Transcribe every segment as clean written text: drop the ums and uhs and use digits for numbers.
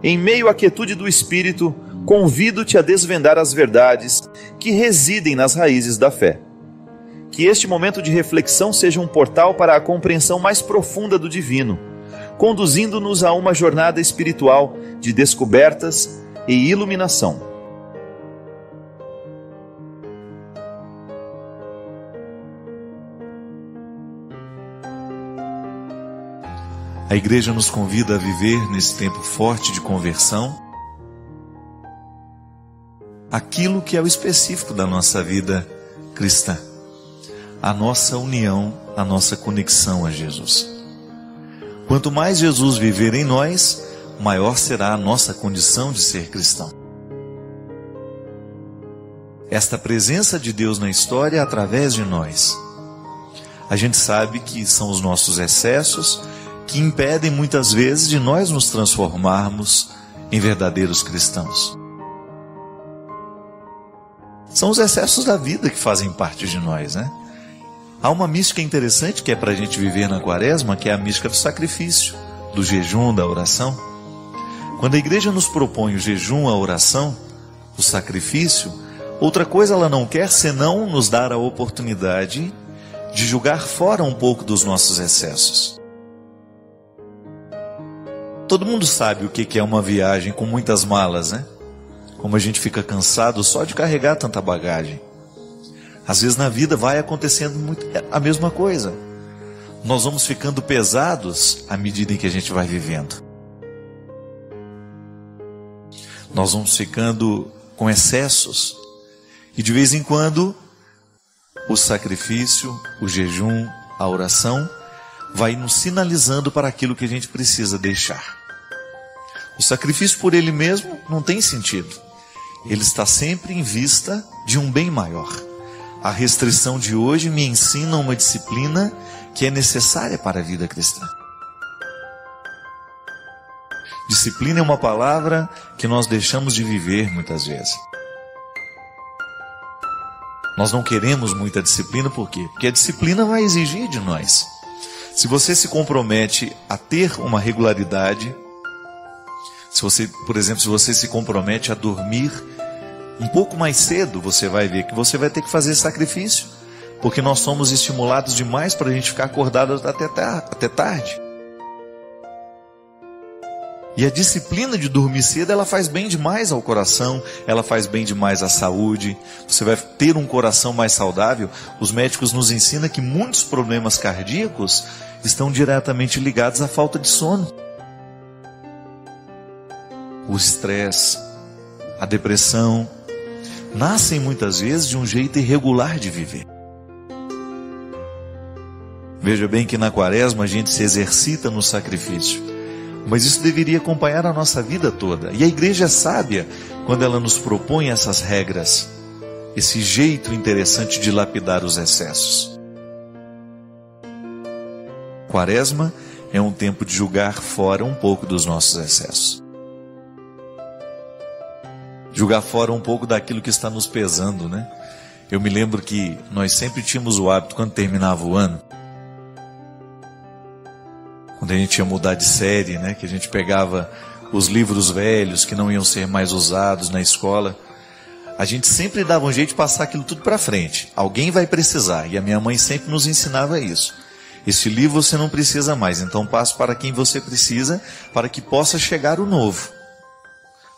Em meio à quietude do espírito, convido-te a desvendar as verdades que residem nas raízes da fé. Que este momento de reflexão seja um portal para a compreensão mais profunda do divino, conduzindo-nos a uma jornada espiritual de descobertas e iluminação. A igreja nos convida a viver nesse tempo forte de conversão aquilo que é o específico da nossa vida cristã, a nossa união, a nossa conexão a Jesus. Quanto mais Jesus viver em nós, maior será a nossa condição de ser cristão. Esta presença de Deus na história através de nós. A gente sabe que são os nossos excessos que impedem muitas vezes de nós nos transformarmos em verdadeiros cristãos. São os excessos da vida que fazem parte de nós, né? Há uma mística interessante que é para a gente viver na quaresma, que é a mística do sacrifício, do jejum, da oração. Quando a igreja nos propõe o jejum, a oração, o sacrifício, outra coisa ela não quer senão nos dar a oportunidade de julgar fora um pouco dos nossos excessos. Todo mundo sabe o que é uma viagem com muitas malas, né? Como a gente fica cansado só de carregar tanta bagagem. Às vezes na vida vai acontecendo muito a mesma coisa. Nós vamos ficando pesados à medida em que a gente vai vivendo. Nós vamos ficando com excessos. E de vez em quando, o sacrifício, o jejum, a oração, vai nos sinalizando para aquilo que a gente precisa deixar. O sacrifício por ele mesmo não tem sentido. Ele está sempre em vista de um bem maior. A restrição de hoje me ensina uma disciplina que é necessária para a vida cristã. Disciplina é uma palavra que nós deixamos de viver muitas vezes. Nós não queremos muita disciplina, por quê? Porque a disciplina vai exigir de nós. Se você se compromete a ter uma regularidade, se você se compromete a dormir um pouco mais cedo, você vai ver que você vai ter que fazer sacrifício, porque nós somos estimulados demais para a gente ficar acordado até tarde. E a disciplina de dormir cedo, ela faz bem demais ao coração, ela faz bem demais à saúde. Você vai ter um coração mais saudável. Os médicos nos ensinam que muitos problemas cardíacos estão diretamente ligados à falta de sono. O estresse, a depressão, nascem muitas vezes de um jeito irregular de viver. Veja bem que na quaresma a gente se exercita no sacrifício, mas isso deveria acompanhar a nossa vida toda. E a igreja é sábia quando ela nos propõe essas regras, esse jeito interessante de lapidar os excessos. Quaresma é um tempo de julgar fora um pouco dos nossos excessos. Jogar fora um pouco daquilo que está nos pesando, né? Eu me lembro que nós sempre tínhamos o hábito, quando terminava o ano, quando a gente ia mudar de série, né? Que a gente pegava os livros velhos que não iam ser mais usados na escola, a gente sempre dava um jeito de passar aquilo tudo para frente. Alguém vai precisar, e a minha mãe sempre nos ensinava isso. Esse livro você não precisa mais, então passe para quem você precisa, para que possa chegar o novo.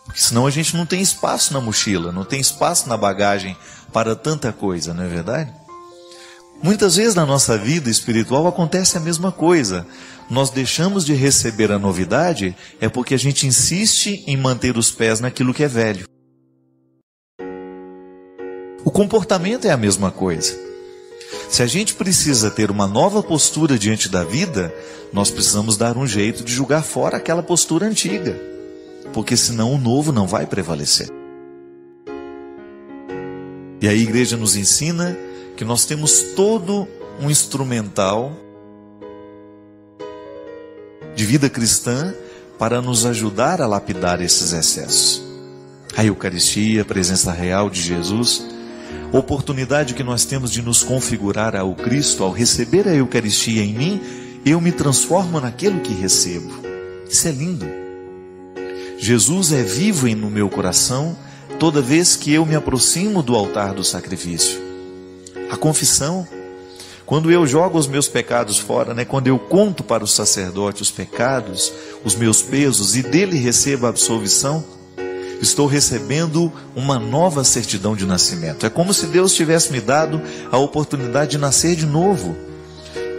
Porque senão a gente não tem espaço na mochila, não tem espaço na bagagem para tanta coisa, não é verdade? Muitas vezes na nossa vida espiritual acontece a mesma coisa. Nós deixamos de receber a novidade é porque a gente insiste em manter os pés naquilo que é velho. O comportamento é a mesma coisa. Se a gente precisa ter uma nova postura diante da vida, nós precisamos dar um jeito de jogar fora aquela postura antiga, porque senão o novo não vai prevalecer. E a igreja nos ensina que nós temos todo um instrumental de vida cristã para nos ajudar a lapidar esses excessos. A Eucaristia, a presença real de Jesus, a oportunidade que nós temos de nos configurar ao Cristo. Ao receber a Eucaristia em mim, eu me transformo naquilo que recebo. Isso é lindo. Jesus é vivo no meu coração toda vez que eu me aproximo do altar do sacrifício. A confissão, quando eu jogo os meus pecados fora, né? Quando eu conto para o sacerdote os pecados, os meus pesos, e dele recebo a absolvição, estou recebendo uma nova certidão de nascimento. É como se Deus tivesse me dado a oportunidade de nascer de novo.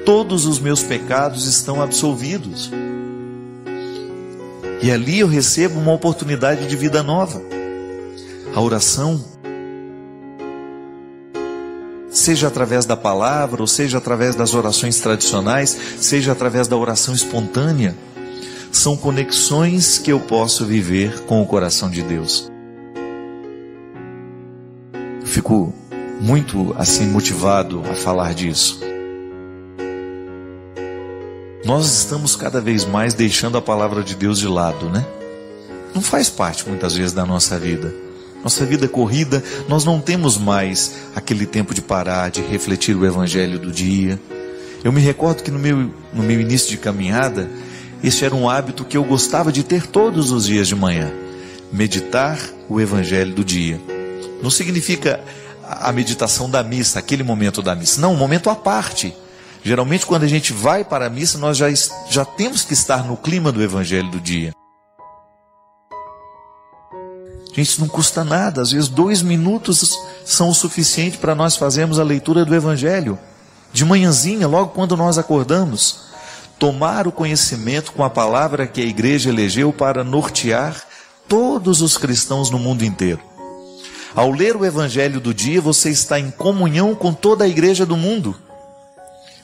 Todos os meus pecados estão absolvidos. E ali eu recebo uma oportunidade de vida nova. A oração, seja através da palavra, ou seja através das orações tradicionais, seja através da oração espontânea, são conexões que eu posso viver com o coração de Deus. Fico muito assim motivado a falar disso. Nós estamos cada vez mais deixando a palavra de Deus de lado, né? Não faz parte muitas vezes da nossa vida. Nossa vida corrida, nós não temos mais aquele tempo de parar, de refletir o evangelho do dia. Eu me recordo que no meu início de caminhada, esse era um hábito que eu gostava de ter todos os dias de manhã. Meditar o evangelho do dia. Não significa a meditação da missa, aquele momento da missa. Não, um momento à parte. Geralmente quando a gente vai para a missa, nós já temos que estar no clima do evangelho do dia. Gente, isso não custa nada. Às vezes 2 minutos são o suficiente para nós fazermos a leitura do evangelho. De manhãzinha, logo quando nós acordamos. Tomar o conhecimento com a palavra que a igreja elegeu para nortear todos os cristãos no mundo inteiro. Ao ler o evangelho do dia, você está em comunhão com toda a igreja do mundo.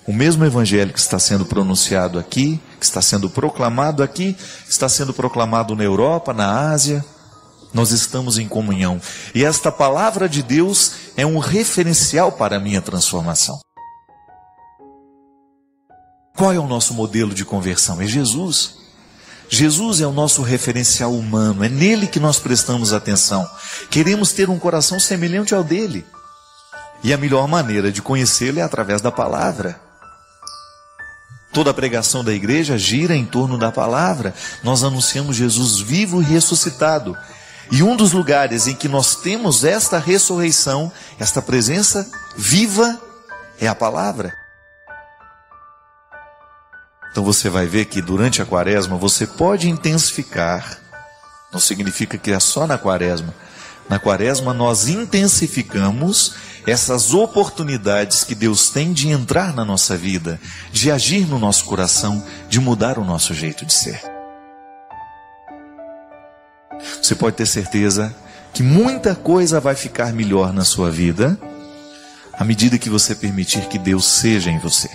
O mesmo evangelho que está sendo pronunciado aqui, que está sendo proclamado aqui, está sendo proclamado na Europa, na Ásia. Nós estamos em comunhão. E esta palavra de Deus é um referencial para a minha transformação. Qual é o nosso modelo de conversão? É Jesus. Jesus é o nosso referencial humano. É nele que nós prestamos atenção. Queremos ter um coração semelhante ao dele. E a melhor maneira de conhecê-lo é através da palavra. Toda a pregação da igreja gira em torno da palavra. Nós anunciamos Jesus vivo e ressuscitado. E um dos lugares em que nós temos esta ressurreição, esta presença viva, é a palavra. Então você vai ver que durante a quaresma você pode intensificar. Não significa que é só na quaresma. Na quaresma nós intensificamos essas oportunidades que Deus tem de entrar na nossa vida, de agir no nosso coração, de mudar o nosso jeito de ser. Você pode ter certeza que muita coisa vai ficar melhor na sua vida à medida que você permitir que Deus seja em você.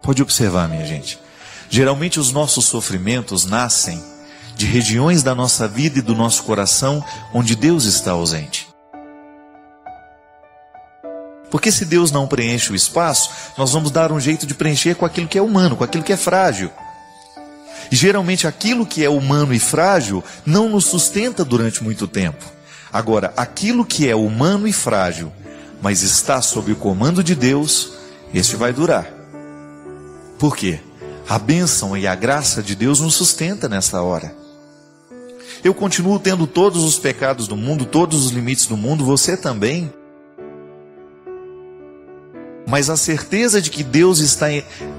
Pode observar, minha gente. Geralmente os nossos sofrimentos nascem de regiões da nossa vida e do nosso coração onde Deus está ausente. Porque se Deus não preenche o espaço, nós vamos dar um jeito de preencher com aquilo que é humano, com aquilo que é frágil. E geralmente aquilo que é humano e frágil não nos sustenta durante muito tempo. Agora, aquilo que é humano e frágil, mas está sob o comando de Deus, esse vai durar. Por quê? A bênção e a graça de Deus nos sustenta nessa hora. Eu continuo tendo todos os pecados do mundo, todos os limites do mundo, você também. Mas a certeza de que Deus está,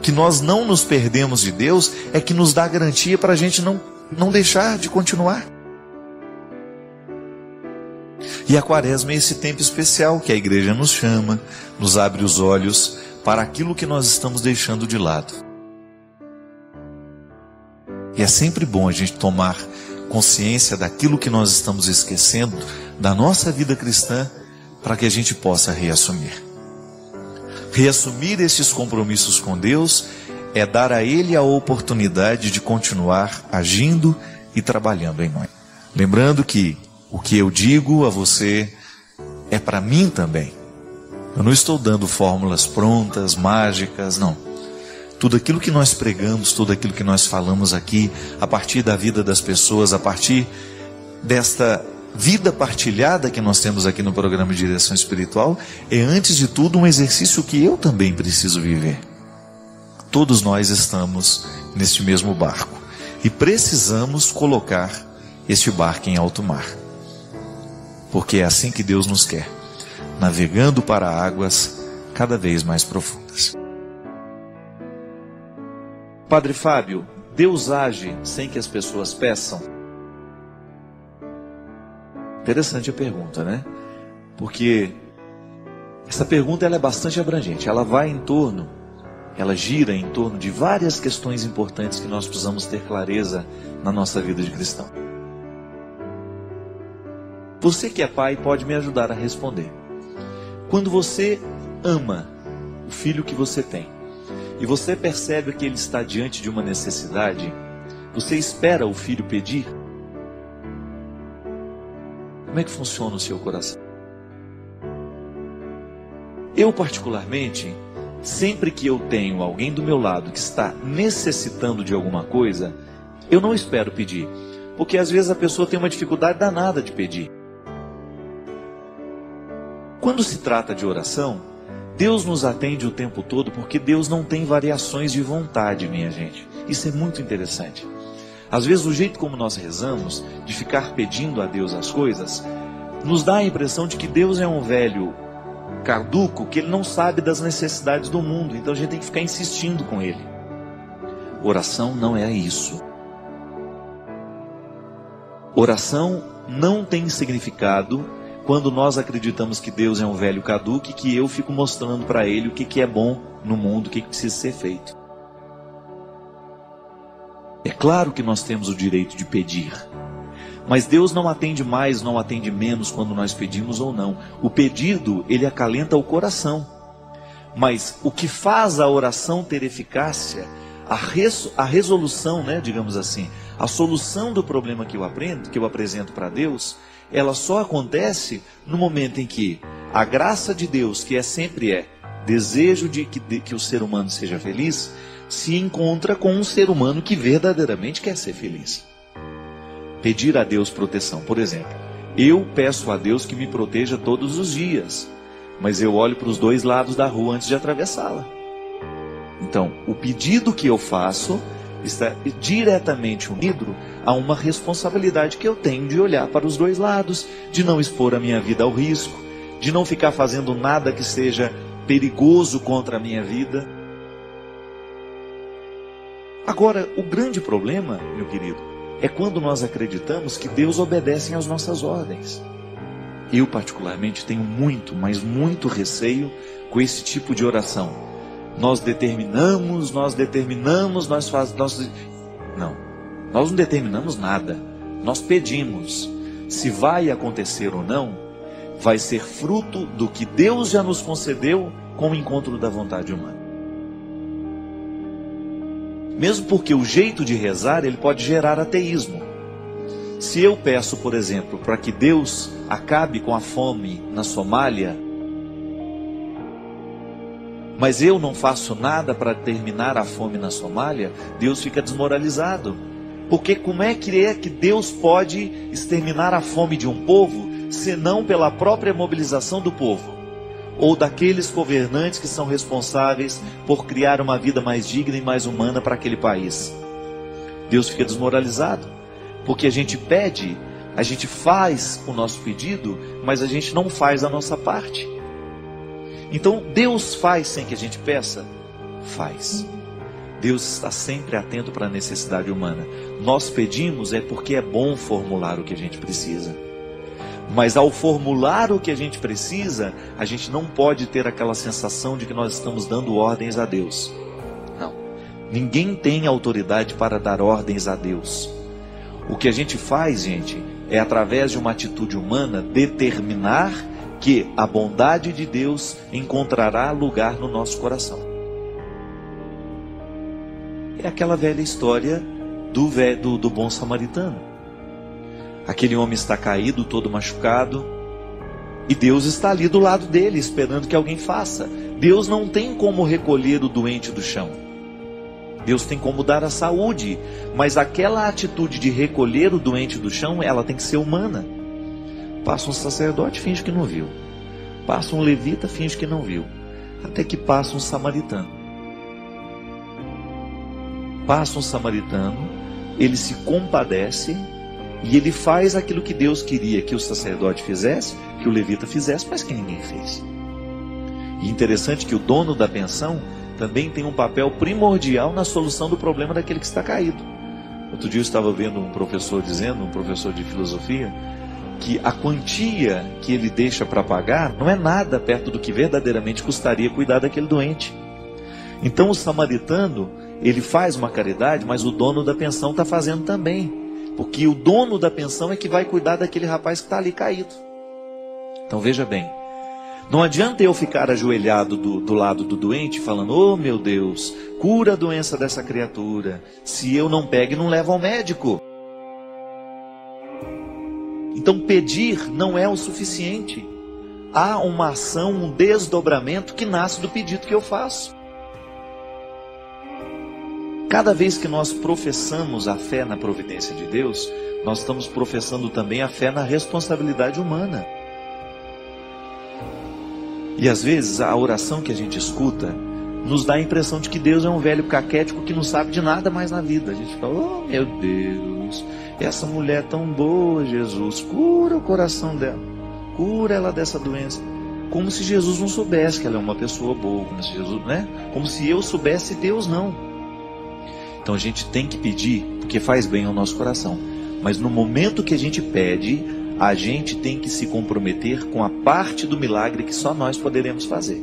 que nós não nos perdemos de Deus, é que nos dá garantia para a gente não deixar de continuar. E a quaresma é esse tempo especial que a igreja nos chama, nos abre os olhos para aquilo que nós estamos deixando de lado. E é sempre bom a gente tomar consciência daquilo que nós estamos esquecendo da nossa vida cristã, para que a gente possa reassumir. Reassumir esses compromissos com Deus é dar a Ele a oportunidade de continuar agindo e trabalhando em nós. Lembrando que o que eu digo a você é para mim também. Eu não estou dando fórmulas prontas, mágicas, não. Tudo aquilo que nós pregamos, tudo aquilo que nós falamos aqui, a partir da vida das pessoas, a partir desta vida partilhada que nós temos aqui no programa de direção espiritual, é antes de tudo um exercício que eu também preciso viver. Todos nós estamos neste mesmo barco. E precisamos colocar este barco em alto mar. Porque é assim que Deus nos quer, navegando para águas cada vez mais profundas. Padre Fábio, Deus age sem que as pessoas peçam? Interessante a pergunta, né? Porque essa pergunta ela é bastante abrangente. Ela gira em torno de várias questões importantes que nós precisamos ter clareza na nossa vida de cristão. Você que é pai pode me ajudar a responder. Quando você ama o filho que você tem, e você percebe que ele está diante de uma necessidade, você espera o filho pedir? Como é que funciona o seu coração? Eu particularmente, sempre que eu tenho alguém do meu lado que está necessitando de alguma coisa, eu não espero pedir, porque às vezes a pessoa tem uma dificuldade danada de pedir. Quando se trata de oração, Deus nos atende o tempo todo, porque Deus não tem variações de vontade, minha gente. Isso é muito interessante. Às vezes o jeito como nós rezamos, de ficar pedindo a Deus as coisas, nos dá a impressão de que Deus é um velho caduco, que ele não sabe das necessidades do mundo, então a gente tem que ficar insistindo com ele. Oração não é isso. Oração não tem significado quando nós acreditamos que Deus é um velho caduco e que eu fico mostrando para ele o que é bom no mundo, o que precisa ser feito. É claro que nós temos o direito de pedir, mas Deus não atende mais, não atende menos quando nós pedimos ou não. O pedido, ele acalenta o coração. Mas o que faz a oração ter eficácia, a resolução, né, digamos assim, a solução do problema que eu apresento para Deus, ela só acontece no momento em que a graça de Deus, que sempre é desejo de que o ser humano seja feliz, se encontra com um ser humano que verdadeiramente quer ser feliz. Pedir a Deus proteção, por exemplo. Eu peço a Deus que me proteja todos os dias, mas eu olho para os dois lados da rua antes de atravessá-la. Então, o pedido que eu faço está diretamente unido a uma responsabilidade que eu tenho de olhar para os dois lados, de não expor a minha vida ao risco, de não ficar fazendo nada que seja perigoso contra a minha vida. Agora, o grande problema, meu querido, é quando nós acreditamos que Deus obedece às nossas ordens. Eu particularmente tenho muito, mas muito receio com esse tipo de oração. Nós determinamos, nós fazemos. Não, nós não determinamos nada. Nós pedimos. Se vai acontecer ou não, vai ser fruto do que Deus já nos concedeu com o encontro da vontade humana. Mesmo porque o jeito de rezar, ele pode gerar ateísmo. Se eu peço, por exemplo, para que Deus acabe com a fome na Somália, mas eu não faço nada para terminar a fome na Somália, Deus fica desmoralizado. Porque como é que Deus pode exterminar a fome de um povo, senão pela própria mobilização do povo? Ou daqueles governantes que são responsáveis por criar uma vida mais digna e mais humana para aquele país? Deus fica desmoralizado, porque a gente pede, a gente faz o nosso pedido, mas a gente não faz a nossa parte. Então Deus faz sem que a gente peça? Faz. Deus está sempre atento para a necessidade humana. Nós pedimos porque é bom formular o que a gente precisa. Mas ao formular o que a gente precisa, a gente não pode ter aquela sensação de que nós estamos dando ordens a Deus. Não. Ninguém tem autoridade para dar ordens a Deus. O que a gente faz, gente, é através de uma atitude humana determinar que a bondade de Deus encontrará lugar no nosso coração. É aquela velha história do bom samaritano. Aquele homem está caído, todo machucado, e Deus está ali do lado dele, esperando que alguém faça. Deus não tem como recolher o doente do chão. Deus tem como dar a saúde, mas aquela atitude de recolher o doente do chão, ela tem que ser humana. Passa um sacerdote, finge que não viu. Passa um levita, finge que não viu. Até que passa um samaritano. Passa um samaritano, ele se compadece e ele faz aquilo que Deus queria que o sacerdote fizesse, que o levita fizesse, mas que ninguém fez. E interessante que o dono da pensão também tem um papel primordial na solução do problema daquele que está caído. Outro dia eu estava vendo um professor dizendo, um professor de filosofia, que a quantia que ele deixa para pagar não é nada perto do que verdadeiramente custaria cuidar daquele doente. Então o samaritano, ele faz uma caridade, mas o dono da pensão está fazendo também. Porque o dono da pensão é que vai cuidar daquele rapaz que está ali caído. Então veja bem, não adianta eu ficar ajoelhado do lado do doente falando, oh meu Deus, cura a doença dessa criatura, se eu não pego e não levo ao médico. Então pedir não é o suficiente. Há uma ação, um desdobramento que nasce do pedido que eu faço. Cada vez que nós professamos a fé na providência de Deus, nós estamos professando também a fé na responsabilidade humana. E às vezes a oração que a gente escuta nos dá a impressão de que Deus é um velho caquético que não sabe de nada mais na vida. A gente fala, oh meu Deus, essa mulher tão boa, Jesus, cura o coração dela, cura ela dessa doença. Como se Jesus não soubesse que ela é uma pessoa boa, como se Jesus, né? Como se eu soubesse e Deus não. Então a gente tem que pedir, porque faz bem ao nosso coração. Mas no momento que a gente pede, a gente tem que se comprometer com a parte do milagre que só nós poderemos fazer.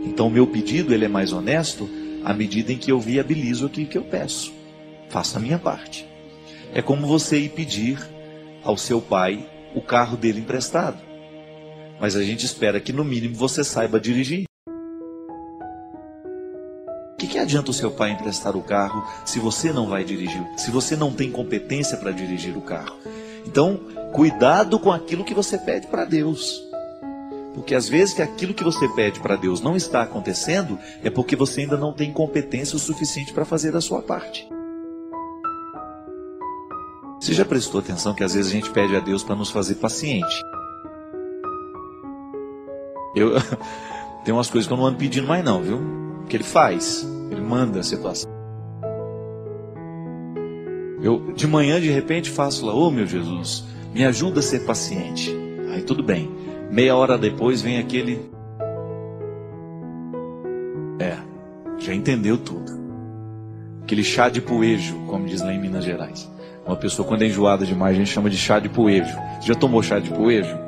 Então o meu pedido, ele é mais honesto à medida em que eu viabilizo aquilo que eu peço. Faça a minha parte. É como você ir pedir ao seu pai o carro dele emprestado. Mas a gente espera que no mínimo você saiba dirigir. O que adianta o seu pai emprestar o carro se você não vai dirigir? Se você não tem competência para dirigir o carro? Então, cuidado com aquilo que você pede para Deus. Porque às vezes que aquilo que você pede para Deus não está acontecendo, é porque você ainda não tem competência o suficiente para fazer a sua parte. Você já prestou atenção que às vezes a gente pede a Deus para nos fazer paciente? Tem umas coisas que eu não ando pedindo mais não, viu? Que ele faz, ele manda a situação. Eu de manhã de repente faço lá, oh meu Jesus, me ajuda a ser paciente. Aí tudo bem, meia hora depois vem aquele, já entendeu tudo. Aquele chá de poejo, como diz lá em Minas Gerais. Uma pessoa quando é enjoada demais, a gente chama de chá de poejo. Você já tomou chá de poejo?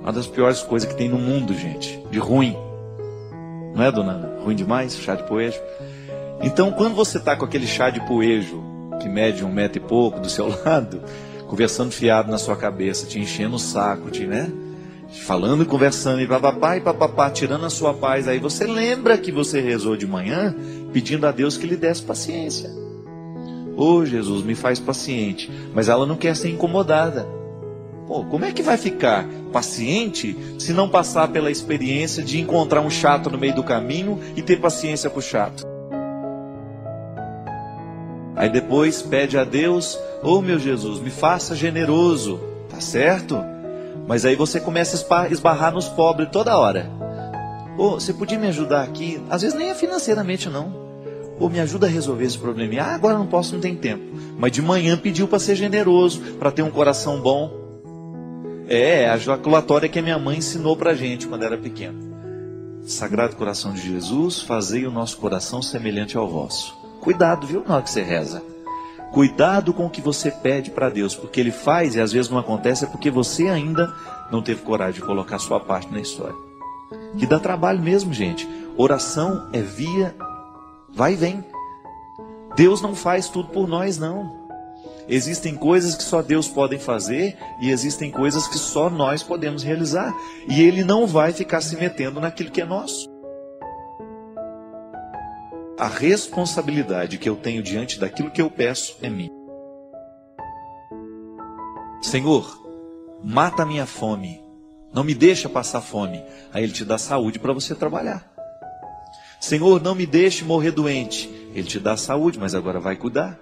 Uma das piores coisas que tem no mundo, gente, de ruim. Não é, dona Ana? Ruim demais, chá de poejo. Então, quando você está com aquele chá de poejo, que mede 1 metro e pouco do seu lado, conversando fiado na sua cabeça, te enchendo o saco, falando e conversando, e papapá, tirando a sua paz, aí você lembra que você rezou de manhã, pedindo a Deus que lhe desse paciência. Ô Jesus, me faz paciente. Mas ela não quer ser incomodada. Pô, como é que vai ficar paciente se não passar pela experiência de encontrar um chato no meio do caminho e ter paciência com o chato? Aí depois pede a Deus, ô meu Jesus, me faça generoso, tá certo? Mas aí você começa a esbarrar nos pobres toda hora. Ô, você podia me ajudar aqui? Às vezes nem é financeiramente não. Ô, me ajuda a resolver esse probleminha. Ah, agora não posso, não tem tempo. Mas de manhã pediu para ser generoso, para ter um coração bom. É a jaculatória que a minha mãe ensinou para a gente quando era pequeno. Sagrado coração de Jesus, fazei o nosso coração semelhante ao vosso. Cuidado, viu, na hora que você reza. Cuidado com o que você pede para Deus, porque Ele faz e às vezes não acontece, é porque você ainda não teve coragem de colocar a sua parte na história. Que dá trabalho mesmo, gente. Oração é via, vai e vem. Deus não faz tudo por nós, não. Existem coisas que só Deus pode fazer e existem coisas que só nós podemos realizar. E Ele não vai ficar se metendo naquilo que é nosso. A responsabilidade que eu tenho diante daquilo que eu peço é minha. Senhor, mata a minha fome. Não me deixa passar fome. Aí Ele te dá saúde para você trabalhar. Senhor, não me deixe morrer doente. Ele te dá saúde, mas agora vai cuidar.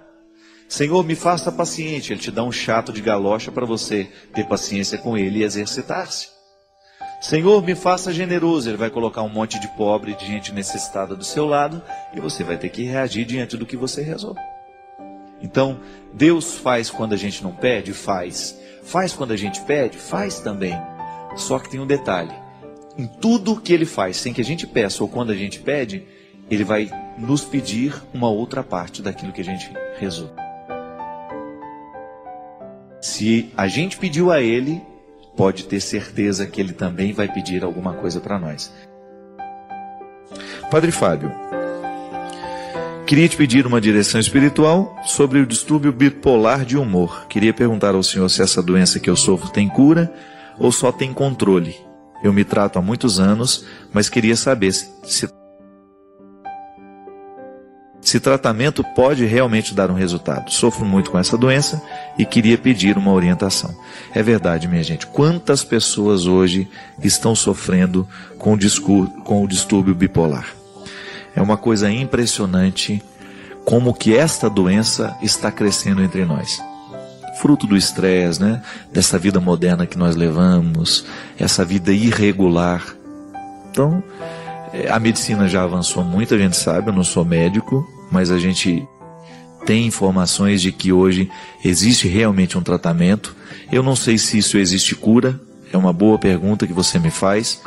Senhor, me faça paciente. Ele te dá um chato de galocha para você ter paciência com ele e exercitar-se. Senhor, me faça generoso. Ele vai colocar um monte de pobre, de gente necessitada do seu lado, e você vai ter que reagir diante do que você rezou. Então, Deus faz quando a gente não pede? Faz. Faz quando a gente pede? Faz também. Só que tem um detalhe. Em tudo que Ele faz, sem que a gente peça ou quando a gente pede, Ele vai nos pedir uma outra parte daquilo que a gente rezou. Se a gente pediu a Ele, pode ter certeza que Ele também vai pedir alguma coisa para nós. Padre Fábio, queria te pedir uma direção espiritual sobre o distúrbio bipolar de humor. Queria perguntar ao senhor se essa doença que eu sofro tem cura ou só tem controle. Eu me trato há muitos anos, mas queria saber se tratamento pode realmente dar um resultado. Sofro muito com essa doença e queria pedir uma orientação. É verdade, minha gente. Quantas pessoas hoje estão sofrendo com o distúrbio bipolar? É uma coisa impressionante como que esta doença está crescendo entre nós. Fruto do estresse, né? Dessa vida moderna que nós levamos, essa vida irregular. Então, a medicina já avançou muito, a gente sabe, eu não sou médico, mas a gente tem informações de que hoje existe realmente um tratamento. Eu não sei se isso existe cura, é uma boa pergunta que você me faz,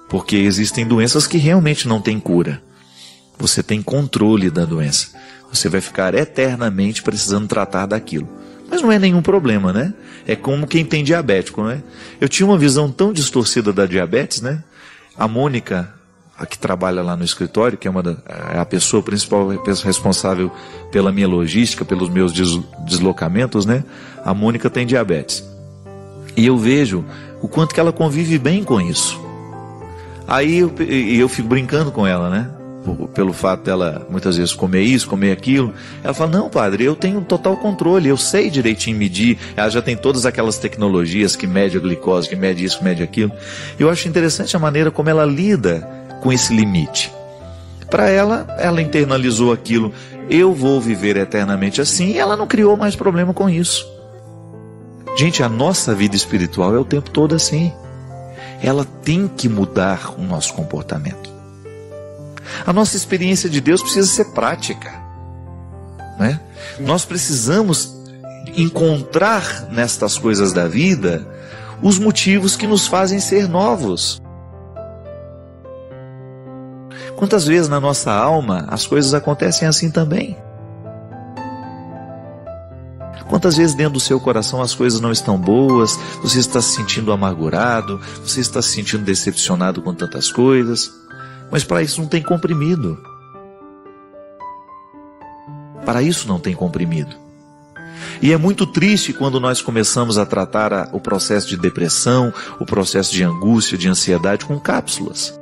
porque existem doenças que realmente não têm cura. Você tem controle da doença. Você vai ficar eternamente precisando tratar daquilo. Mas não é nenhum problema, né? É como quem tem diabético, né? Eu tinha uma visão tão distorcida da diabetes, né? A Mônica, a que trabalha lá no escritório, que é a pessoa principal responsável pela minha logística, pelos meus deslocamentos, né? A Mônica tem diabetes. E eu vejo o quanto que ela convive bem com isso. Aí eu fico brincando com ela, né? Pelo fato dela muitas vezes comer isso, comer aquilo. Ela fala, não, padre, eu tenho total controle, eu sei direitinho medir. Ela já tem todas aquelas tecnologias que mede a glicose, que mede isso, que mede aquilo. Eu acho interessante a maneira como ela lida com esse limite. Para ela internalizou aquilo, eu vou viver eternamente assim, e ela não criou mais problema com isso. Gente, a nossa vida espiritual é o tempo todo assim. Ela tem que mudar o nosso comportamento. A nossa experiência de Deus precisa ser prática, né? Nós precisamos encontrar nestas coisas da vida os motivos que nos fazem ser novos. Quantas vezes na nossa alma as coisas acontecem assim também? Quantas vezes dentro do seu coração as coisas não estão boas, você está se sentindo amargurado, você está se sentindo decepcionado com tantas coisas? Mas para isso não tem comprimido. Para isso não tem comprimido. E é muito triste quando nós começamos a tratar o processo de depressão, o processo de angústia, de ansiedade com cápsulas.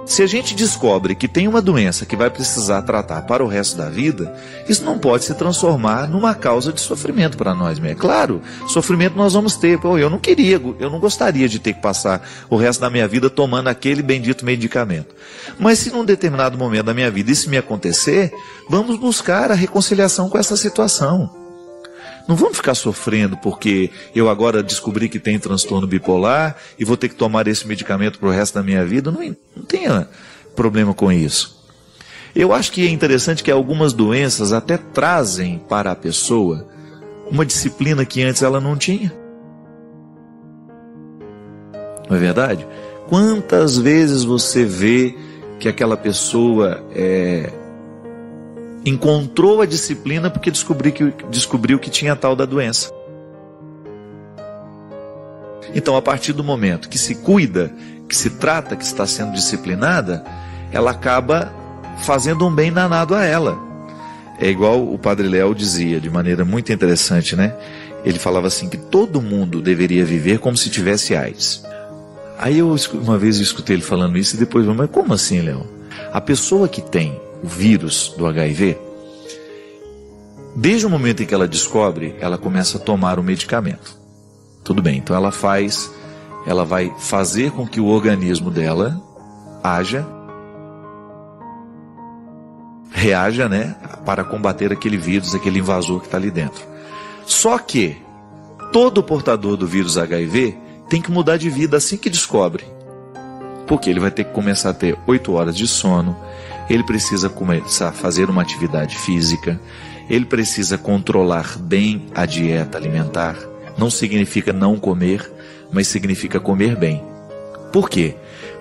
Se a gente descobre que tem uma doença que vai precisar tratar para o resto da vida, isso não pode se transformar numa causa de sofrimento para nós mesmo. É claro, sofrimento nós vamos ter. Pô, eu não gostaria de ter que passar o resto da minha vida tomando aquele bendito medicamento. Mas se num determinado momento da minha vida isso me acontecer, vamos buscar a reconciliação com essa situação. Não vamos ficar sofrendo porque eu agora descobri que tem transtorno bipolar e vou ter que tomar esse medicamento para o resto da minha vida. Não tenha problema com isso. Eu acho que é interessante que algumas doenças até trazem para a pessoa uma disciplina que antes ela não tinha. Não é verdade? Quantas vezes você vê que aquela pessoa encontrou a disciplina porque descobriu que tinha a tal da doença. Então, a partir do momento que se cuida, que se trata, que está sendo disciplinada, ela acaba fazendo um bem danado a ela. É igual o Padre Léo dizia, de maneira muito interessante, né? Ele falava assim, que todo mundo deveria viver como se tivesse AIDS. Aí uma vez eu escutei ele falando isso e depois, mas como assim, Léo? A pessoa que tem o vírus do HIV, desde o momento em que ela descobre, ela começa a tomar o medicamento. Tudo bem, então ela vai fazer com que o organismo dela reaja, né, para combater aquele vírus, aquele invasor que está ali dentro. Só que todo portador do vírus HIV tem que mudar de vida assim que descobre. Porque ele vai ter que começar a ter 8 horas de sono, ele precisa começar a fazer uma atividade física, ele precisa controlar bem a dieta alimentar. Não significa não comer, mas significa comer bem. Por quê?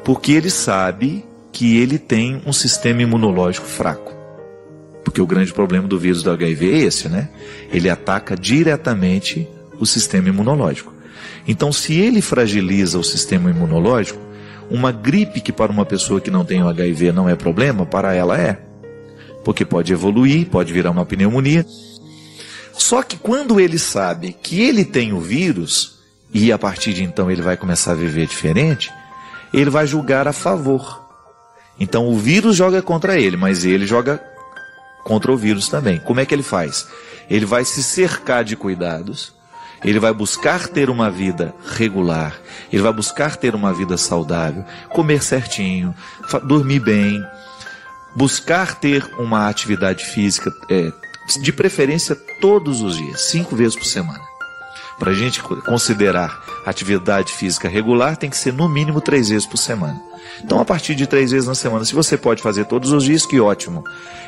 Porque ele sabe que ele tem um sistema imunológico fraco. Porque o grande problema do vírus do HIV é esse, né? Ele ataca diretamente o sistema imunológico. Então, se ele fragiliza o sistema imunológico, uma gripe que para uma pessoa que não tem o HIV não é problema, para ela é. Porque pode evoluir, pode virar uma pneumonia. Só que quando ele sabe que ele tem o vírus, e a partir de então ele vai começar a viver diferente, ele vai julgar a favor. Então o vírus joga contra ele, mas ele joga contra o vírus também. Como é que ele faz? Ele vai se cercar de cuidados, ele vai buscar ter uma vida regular, ele vai buscar ter uma vida saudável, comer certinho, dormir bem, buscar ter uma atividade física, de preferência todos os dias, 5 vezes por semana. Para a gente considerar atividade física regular, tem que ser no mínimo 3 vezes por semana. Então, a partir de 3 vezes na semana, se você pode fazer todos os dias, que ótimo.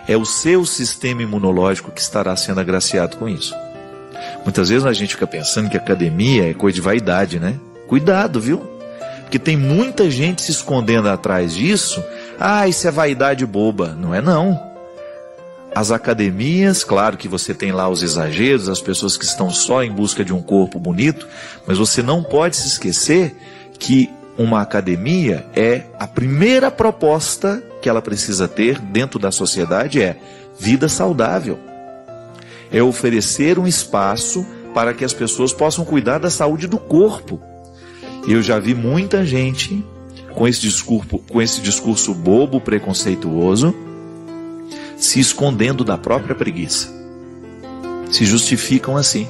É o seu sistema imunológico que estará sendo agraciado com isso. Muitas vezes a gente fica pensando que academia é coisa de vaidade, né? Cuidado, viu? Porque tem muita gente se escondendo atrás disso. Ah, isso é vaidade boba. Não é não. As academias, claro que você tem lá os exageros, as pessoas que estão só em busca de um corpo bonito, mas você não pode se esquecer que uma academia é a primeira proposta que ela precisa ter dentro da sociedade, é vida saudável. É oferecer um espaço para que as pessoas possam cuidar da saúde do corpo. Eu já vi muita gente com esse discurso bobo, preconceituoso, se escondendo da própria preguiça. Se justificam assim.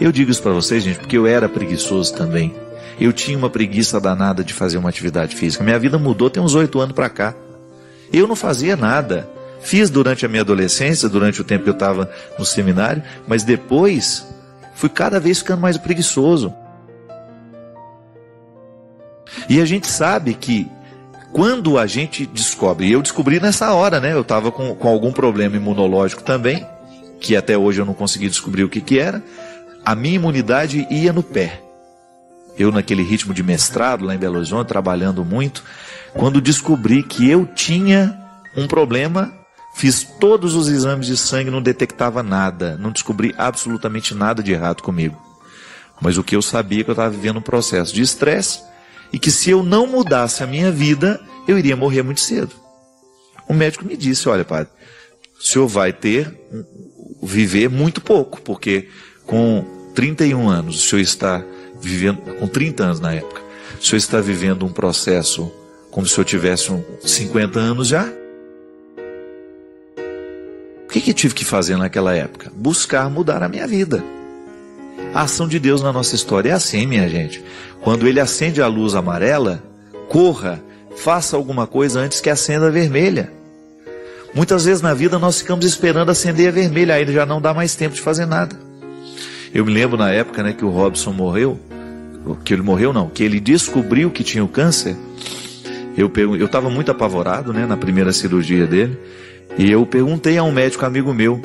Eu digo isso para vocês, gente, porque eu era preguiçoso também. Eu tinha uma preguiça danada de fazer uma atividade física. Minha vida mudou tem uns 8 anos para cá. Eu não fazia nada. Fiz durante a minha adolescência, durante o tempo que eu estava no seminário, mas depois fui cada vez ficando mais preguiçoso. E a gente sabe que quando a gente descobre, e eu descobri nessa hora, né? Eu estava com algum problema imunológico também, que até hoje eu não consegui descobrir o que era. A minha imunidade ia no pé. Eu naquele ritmo de mestrado lá em Belo Horizonte, trabalhando muito, quando descobri que eu tinha um problema, fiz todos os exames de sangue, não detectava nada, não descobri absolutamente nada de errado comigo. Mas o que eu sabia é que eu estava vivendo um processo de estresse, e que se eu não mudasse a minha vida, eu iria morrer muito cedo. O médico me disse, olha padre, o senhor vai viver muito pouco, porque com 31 anos, o senhor está vivendo, com 30 anos na época, o senhor está vivendo um processo como se eu tivesse 50 anos já. O que eu tive que fazer naquela época? Buscar mudar a minha vida. A ação de Deus na nossa história é assim, minha gente. Quando Ele acende a luz amarela, corra, faça alguma coisa antes que acenda a vermelha. Muitas vezes na vida nós ficamos esperando acender a vermelha, aí já não dá mais tempo de fazer nada. Eu me lembro na época, né, que o Robson morreu, que ele descobriu que tinha o câncer. Eu estava muito apavorado, né, na primeira cirurgia dele, e eu perguntei a um médico amigo meu,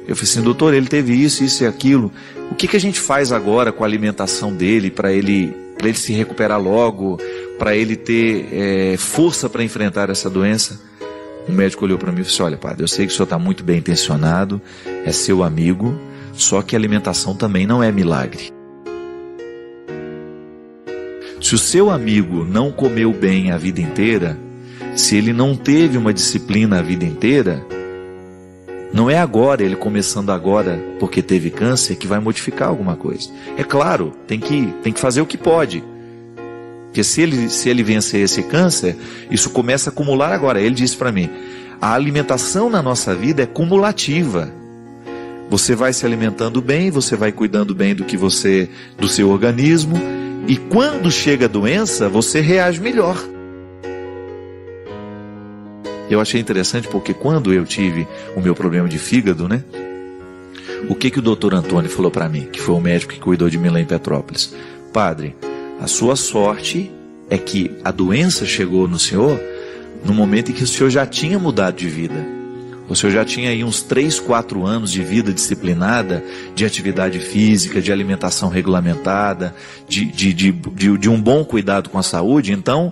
eu falei assim, doutor, ele teve isso e aquilo, o que a gente faz agora com a alimentação dele, para ele se recuperar logo, para ele ter força para enfrentar essa doença? O médico olhou para mim e disse, olha padre, eu sei que o senhor está muito bem intencionado, é seu amigo, só que a alimentação também não é milagre. Se o seu amigo não comeu bem a vida inteira, se ele não teve uma disciplina a vida inteira, não é agora, ele começando agora porque teve câncer, que vai modificar alguma coisa. É claro, tem que fazer o que pode. Porque se ele vencer esse câncer, isso começa a acumular agora. Ele disse para mim, a alimentação na nossa vida é cumulativa. Você vai se alimentando bem, você vai cuidando bem do seu organismo, e quando chega a doença, você reage melhor. Eu achei interessante porque quando eu tive o meu problema de fígado, né? O que o doutor Antônio falou para mim, que foi o médico que cuidou de mim lá em Petrópolis? Padre, a sua sorte é que a doença chegou no senhor no momento em que o senhor já tinha mudado de vida. O senhor já tinha aí uns 3, 4 anos de vida disciplinada, de atividade física, de alimentação regulamentada, de um bom cuidado com a saúde. Então,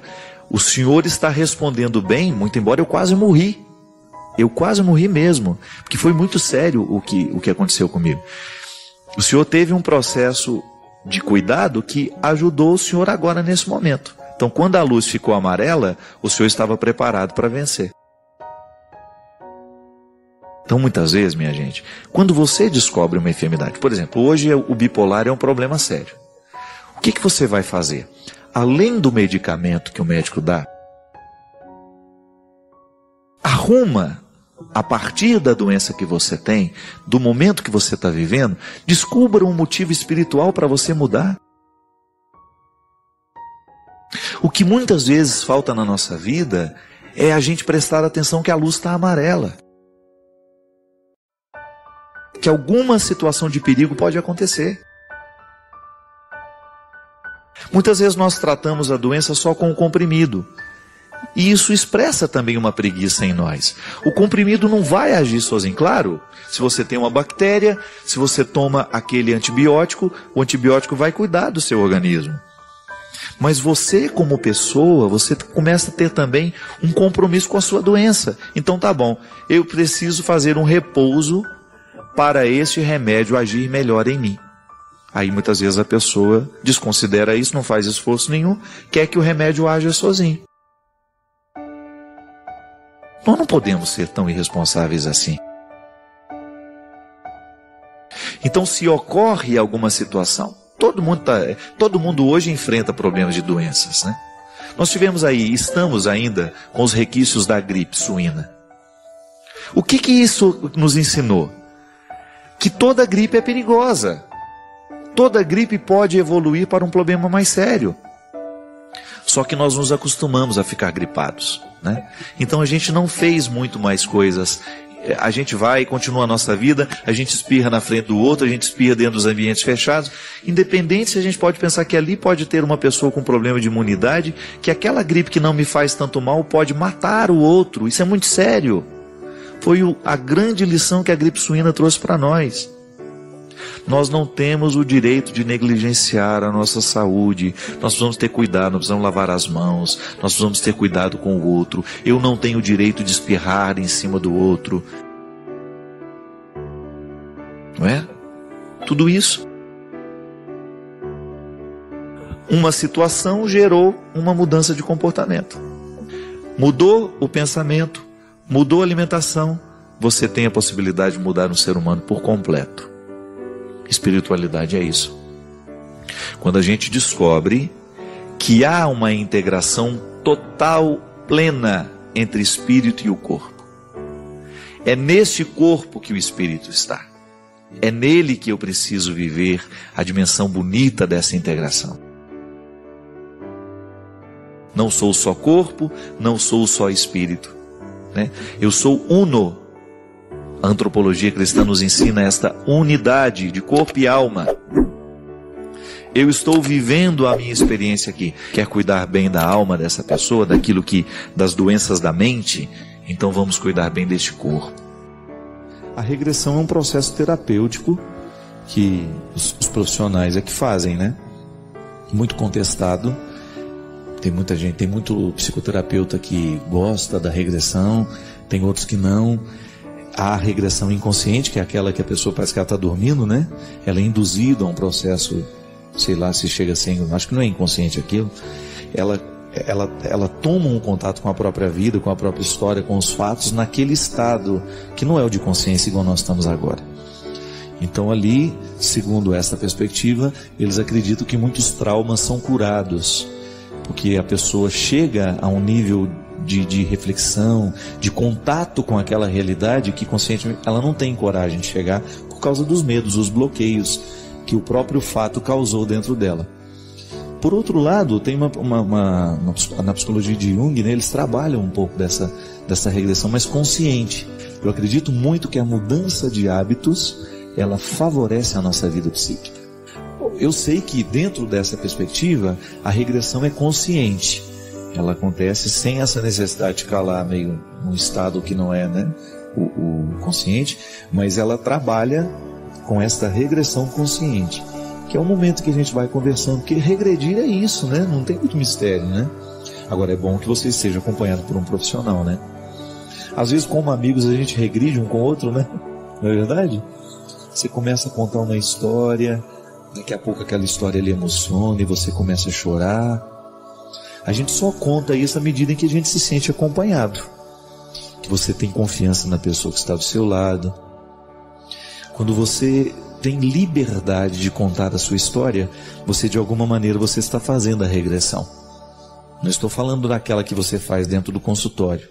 o senhor está respondendo bem, muito embora eu quase morri. Eu quase morri mesmo, porque foi muito sério o que aconteceu comigo. O senhor teve um processo de cuidado que ajudou o senhor agora nesse momento. Então, quando a luz ficou amarela, o senhor estava preparado para vencer. Então, muitas vezes, minha gente, quando você descobre uma enfermidade, por exemplo, hoje o bipolar é um problema sério. O que você vai fazer? Além do medicamento que o médico dá, arruma, a partir da doença que você tem, do momento que você está vivendo, descubra um motivo espiritual para você mudar. O que muitas vezes falta na nossa vida é a gente prestar atenção que a luz está amarela. Que alguma situação de perigo pode acontecer. Muitas vezes nós tratamos a doença só com o comprimido. E isso expressa também uma preguiça em nós. O comprimido não vai agir sozinho. Claro, se você tem uma bactéria, se você toma aquele antibiótico, o antibiótico vai cuidar do seu organismo. Mas você, como pessoa, você começa a ter também um compromisso com a sua doença. Então tá bom, eu preciso fazer um repouso para este remédio agir melhor em mim. Aí muitas vezes a pessoa desconsidera isso, não faz esforço nenhum, quer que o remédio haja sozinho. Nós não podemos ser tão irresponsáveis assim. Então, se ocorre alguma situação, todo mundo hoje enfrenta problemas de doenças, né? Nós estamos ainda com os requisitos da gripe suína. O que isso nos ensinou? Que toda gripe é perigosa. Toda gripe pode evoluir para um problema mais sério. Só que nós nos acostumamos a ficar gripados, né? Então a gente não fez muito mais coisas. A gente vai e continua a nossa vida, a gente espirra na frente do outro, a gente espirra dentro dos ambientes fechados. Independente se a gente pode pensar que ali pode ter uma pessoa com problema de imunidade, que aquela gripe que não me faz tanto mal pode matar o outro. Isso é muito sério. Foi a grande lição que a gripe suína trouxe para nós. Nós não temos o direito de negligenciar a nossa saúde. Nós precisamos ter cuidado, nós precisamos lavar as mãos, nós precisamos ter cuidado com o outro. Eu não tenho o direito de espirrar em cima do outro. Não é? Tudo isso. Uma situação gerou uma mudança de comportamento. Mudou o pensamento, mudou a alimentação, você tem a possibilidade de mudar um ser humano por completo. Espiritualidade é isso. Quando a gente descobre que há uma integração total, plena entre espírito e o corpo. É neste corpo que o espírito está. É nele que eu preciso viver a dimensão bonita dessa integração. Não sou só corpo, não sou só espírito, né? Eu sou uno. A antropologia cristã nos ensina esta unidade de corpo e alma. Eu estou vivendo a minha experiência aqui. Quer cuidar bem da alma dessa pessoa, das doenças da mente? Então vamos cuidar bem deste corpo. A regressão é um processo terapêutico que os profissionais é que fazem, né? Muito contestado. Tem muita gente, tem muito psicoterapeuta que gosta da regressão, tem outros que não. A regressão inconsciente, que é aquela que a pessoa parece que ela está dormindo, né? Ela é induzida a um processo, sei lá se chega a ser, acho que não é inconsciente aquilo. Ela toma um contato com a própria vida, com a própria história, com os fatos, naquele estado que não é o de consciência igual nós estamos agora. Então ali, segundo essa perspectiva, eles acreditam que muitos traumas são curados, porque a pessoa chega a um nível de reflexão, de contato com aquela realidade que conscientemente ela não tem coragem de chegar por causa dos medos, os bloqueios que o próprio fato causou dentro dela. Por outro lado, tem na psicologia de Jung, né, eles trabalham um pouco dessa regressão mais consciente. Eu acredito muito que a mudança de hábitos, ela favorece a nossa vida psíquica. Eu sei que dentro dessa perspectiva, a regressão é consciente. Ela acontece sem essa necessidade de ficar lá meio num estado que não é, né, o consciente, mas ela trabalha com esta regressão consciente, que é o momento que a gente vai conversando, porque regredir é isso, né? Não tem muito mistério, né? Agora é bom que você esteja acompanhado por um profissional, né? Às vezes, como amigos, a gente regride um com o outro, né? Não é verdade? Você começa a contar uma história, daqui a pouco aquela história lhe emociona e você começa a chorar. A gente só conta isso à medida em que a gente se sente acompanhado, que você tem confiança na pessoa que está do seu lado. Quando você tem liberdade de contar a sua história, você de alguma maneira você está fazendo a regressão. Não estou falando daquela que você faz dentro do consultório.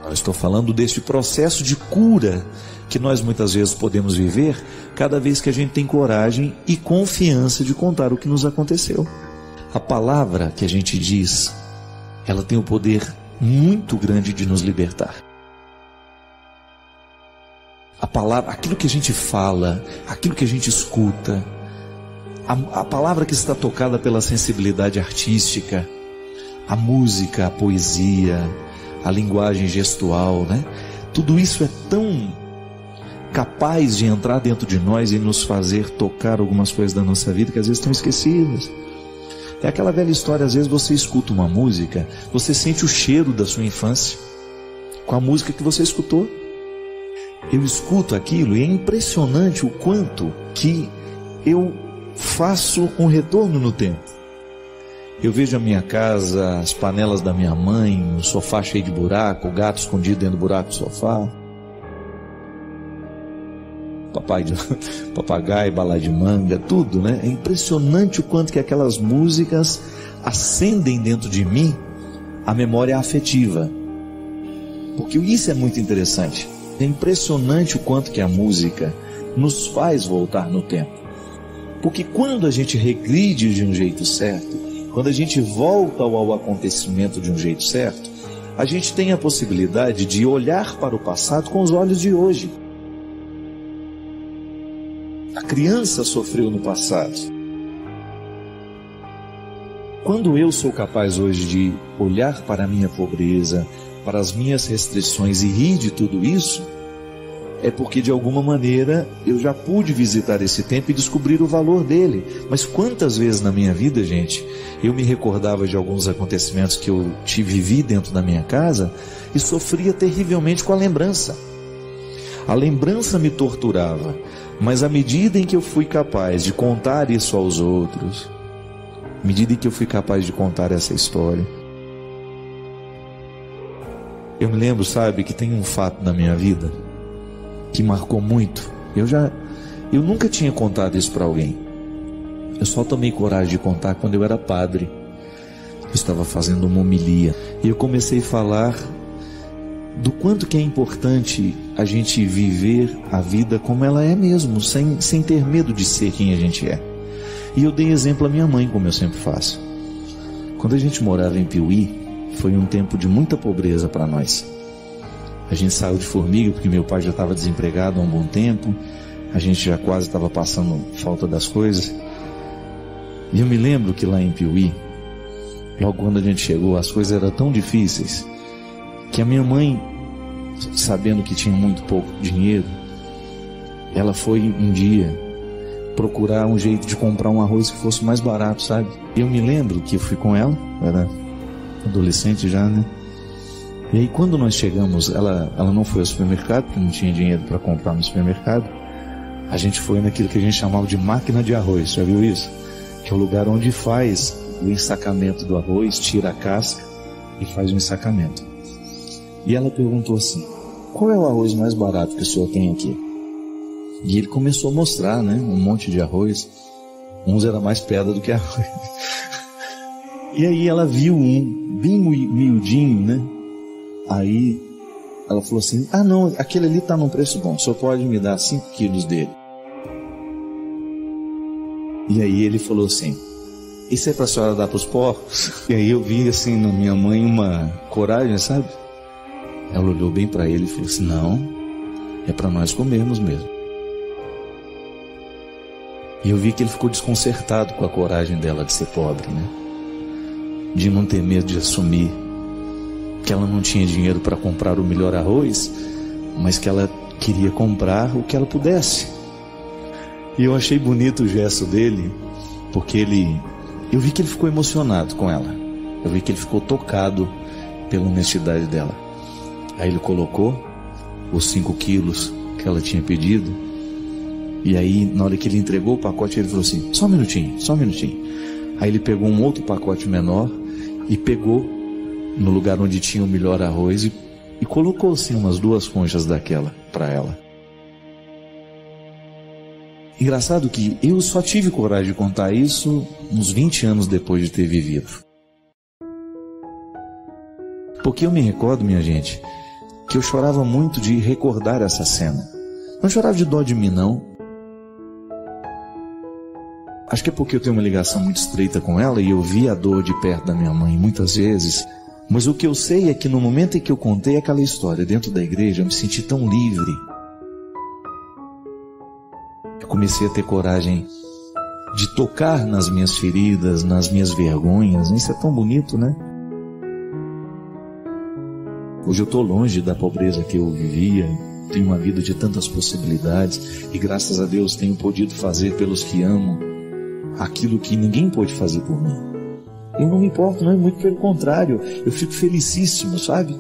Eu estou falando deste processo de cura que nós muitas vezes podemos viver cada vez que a gente tem coragem e confiança de contar o que nos aconteceu. A palavra que a gente diz, ela tem o poder muito grande de nos libertar. A palavra, aquilo que a gente fala, aquilo que a gente escuta, a palavra que está tocada pela sensibilidade artística, a música, a poesia, a linguagem gestual, né? Tudo isso é tão capaz de entrar dentro de nós e nos fazer tocar algumas coisas da nossa vida que às vezes estão esquecidas. É aquela velha história, às vezes você escuta uma música, você sente o cheiro da sua infância com a música que você escutou. Eu escuto aquilo e é impressionante o quanto que eu faço um retorno no tempo. Eu vejo a minha casa, as panelas da minha mãe, o sofá cheio de buraco, o gato escondido dentro do buraco do sofá, papagaio, bala de manga, tudo, né? É impressionante o quanto que aquelas músicas acendem dentro de mim a memória afetiva. Porque isso é muito interessante. É impressionante o quanto que a música nos faz voltar no tempo. Porque quando a gente regride de um jeito certo, quando a gente volta ao acontecimento de um jeito certo, a gente tem a possibilidade de olhar para o passado com os olhos de hoje. A criança sofreu no passado. Quando eu sou capaz hoje de olhar para a minha pobreza, para as minhas restrições e rir de tudo isso, é porque de alguma maneira eu já pude visitar esse tempo e descobrir o valor dele. Mas quantas vezes na minha vida, gente, eu me recordava de alguns acontecimentos que eu vivi dentro da minha casa e sofria terrivelmente com a lembrança. A lembrança me torturava, mas à medida em que eu fui capaz de contar isso aos outros, à medida em que eu fui capaz de contar essa história, eu me lembro, sabe, que tem um fato na minha vida que marcou muito. Eu nunca tinha contado isso para alguém. Eu só tomei coragem de contar quando eu era padre. Eu estava fazendo uma homilia e eu comecei a falar do quanto que é importante a gente viver a vida como ela é mesmo, sem ter medo de ser quem a gente é. E eu dei exemplo à minha mãe, como eu sempre faço. Quando a gente morava em Piuí, foi um tempo de muita pobreza para nós. A gente saiu de Formiga porque meu pai já estava desempregado há um bom tempo. A gente já quase estava passando falta das coisas. E eu me lembro que lá em Piuí, logo quando a gente chegou, as coisas eram tão difíceis que a minha mãe, sabendo que tinha muito pouco dinheiro, ela foi um dia procurar um jeito de comprar um arroz que fosse mais barato, sabe? Eu me lembro que eu fui com ela, era adolescente já, né? E aí quando nós chegamos, ela não foi ao supermercado, porque não tinha dinheiro para comprar no supermercado. A gente foi naquilo que a gente chamava de máquina de arroz, já viu isso? Que é o lugar onde faz o ensacamento do arroz, tira a casca e faz o ensacamento. E ela perguntou assim: qual é o arroz mais barato que o senhor tem aqui? E ele começou a mostrar, né, um monte de arroz. Uns era mais pedra do que arroz. E aí ela viu um bem miudinho, né? Aí ela falou assim: ah não, aquele ali está num preço bom, o senhor pode me dar 5 quilos dele. E aí ele falou assim: isso é para a senhora dar para os porcos? E aí eu vi assim na minha mãe uma coragem, sabe? Ela olhou bem para ele e falou assim: não, é para nós comermos mesmo. E eu vi que ele ficou desconcertado com a coragem dela de ser pobre, né? de não ter medo de assumir que ela não tinha dinheiro para comprar o melhor arroz, mas que ela queria comprar o que ela pudesse. E eu achei bonito o gesto dele, porque eu vi que ele ficou emocionado com ela. Eu vi que ele ficou tocado pela honestidade dela. Aí ele colocou os 5 quilos que ela tinha pedido. E aí, na hora que ele entregou o pacote, ele falou assim: só um minutinho. Aí ele pegou um outro pacote menor e pegou no lugar onde tinha o melhor arroz e colocou assim umas 2 conchas daquela para ela. Engraçado que eu só tive coragem de contar isso uns 20 anos depois de ter vivido. Porque eu me recordo, minha gente, que eu chorava muito de recordar essa cena. Não chorava de dó de mim, não. Acho que é porque eu tenho uma ligação muito estreita com ela e eu vi a dor de perto da minha mãe muitas vezes. Mas o que eu sei é que no momento em que eu contei aquela história dentro da igreja, eu me senti tão livre. Eu comecei a ter coragem de tocar nas minhas feridas, nas minhas vergonhas. Isso é tão bonito, né? Hoje eu estou longe da pobreza que eu vivia, tenho uma vida de tantas possibilidades e graças a Deus tenho podido fazer pelos que amo aquilo que ninguém pôde fazer por mim. Eu não me importo, não, muito pelo contrário, eu fico felicíssimo, sabe?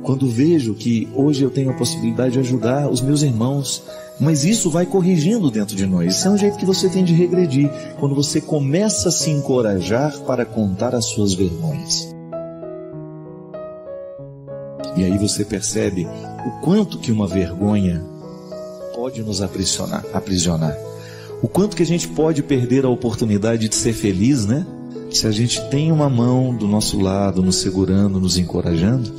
Quando vejo que hoje eu tenho a possibilidade de ajudar os meus irmãos, mas isso vai corrigindo dentro de nós. Isso é um jeito que você tem de regredir, quando você começa a se encorajar para contar as suas vergonhas. E aí você percebe o quanto que uma vergonha pode nos aprisionar. O quanto que a gente pode perder a oportunidade de ser feliz, né? Se a gente tem uma mão do nosso lado, nos segurando, nos encorajando,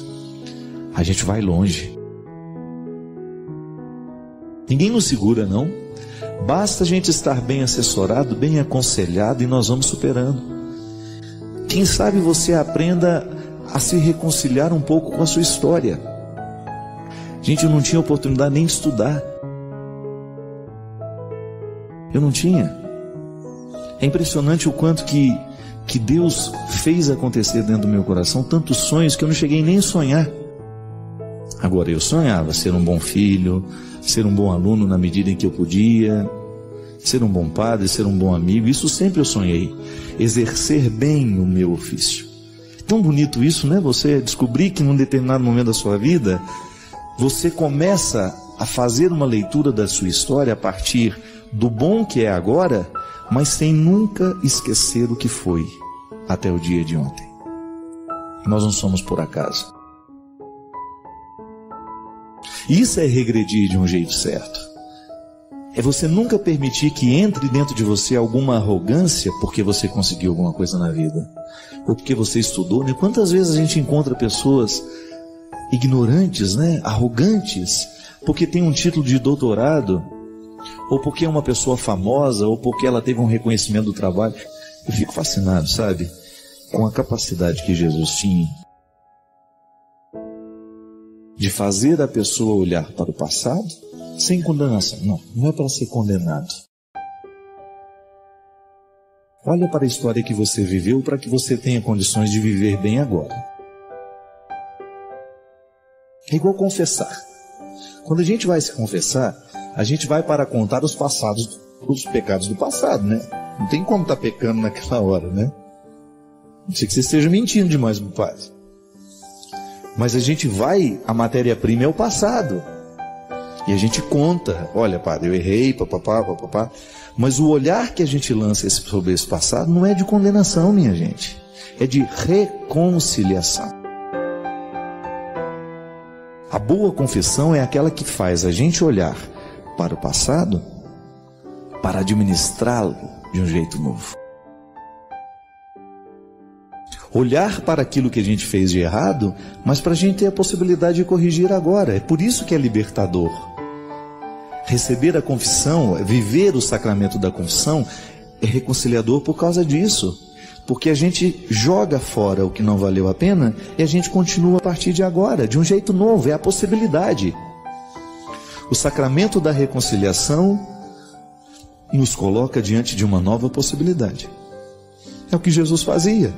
a gente vai longe. Ninguém nos segura, não. Basta a gente estar bem assessorado, bem aconselhado e nós vamos superando. Quem sabe você aprenda a se reconciliar um pouco com a sua história. Gente, eu não tinha oportunidade nem de estudar. Eu não tinha. É impressionante o quanto que Deus fez acontecer dentro do meu coração, tantos sonhos que eu não cheguei nem a sonhar. Agora, eu sonhava ser um bom filho, ser um bom aluno na medida em que eu podia, ser um bom padre, ser um bom amigo, isso sempre eu sonhei. Exercer bem o meu ofício. É tão bonito isso, né? Você descobrir que num determinado momento da sua vida, você começa a fazer uma leitura da sua história a partir do bom que é agora, mas sem nunca esquecer o que foi até o dia de ontem. Nós não somos por acaso. Isso é regredir de um jeito certo. É você nunca permitir que entre dentro de você alguma arrogância porque você conseguiu alguma coisa na vida, ou porque você estudou, né? Quantas vezes a gente encontra pessoas ignorantes, né? Arrogantes, porque tem um título de doutorado, ou porque é uma pessoa famosa, ou porque ela teve um reconhecimento do trabalho. Eu fico fascinado, sabe, com a capacidade que Jesus tinha de fazer a pessoa olhar para o passado sem condenação. Não é para ser condenado. Olha para a história que você viveu para que você tenha condições de viver bem agora. É igual confessar. Quando a gente vai se confessar, a gente vai para contar os pecados do passado, né? Não tem como estar pecando naquela hora, né? Não sei que você esteja mentindo demais pro padre. Mas a gente vai, a matéria-prima é o passado. E a gente conta, olha padre, eu errei, papapá. Mas o olhar que a gente lança sobre esse passado não é de condenação, minha gente. É de reconciliação. A boa confissão é aquela que faz a gente olhar para o passado para administrá-lo de um jeito novo. Olhar para aquilo que a gente fez de errado, mas para a gente ter a possibilidade de corrigir agora. É por isso que é libertador. Receber a confissão, viver o sacramento da confissão, é reconciliador por causa disso. Porque a gente joga fora o que não valeu a pena e a gente continua a partir de agora, de um jeito novo, é a possibilidade. O sacramento da reconciliação nos coloca diante de uma nova possibilidade. É o que Jesus fazia.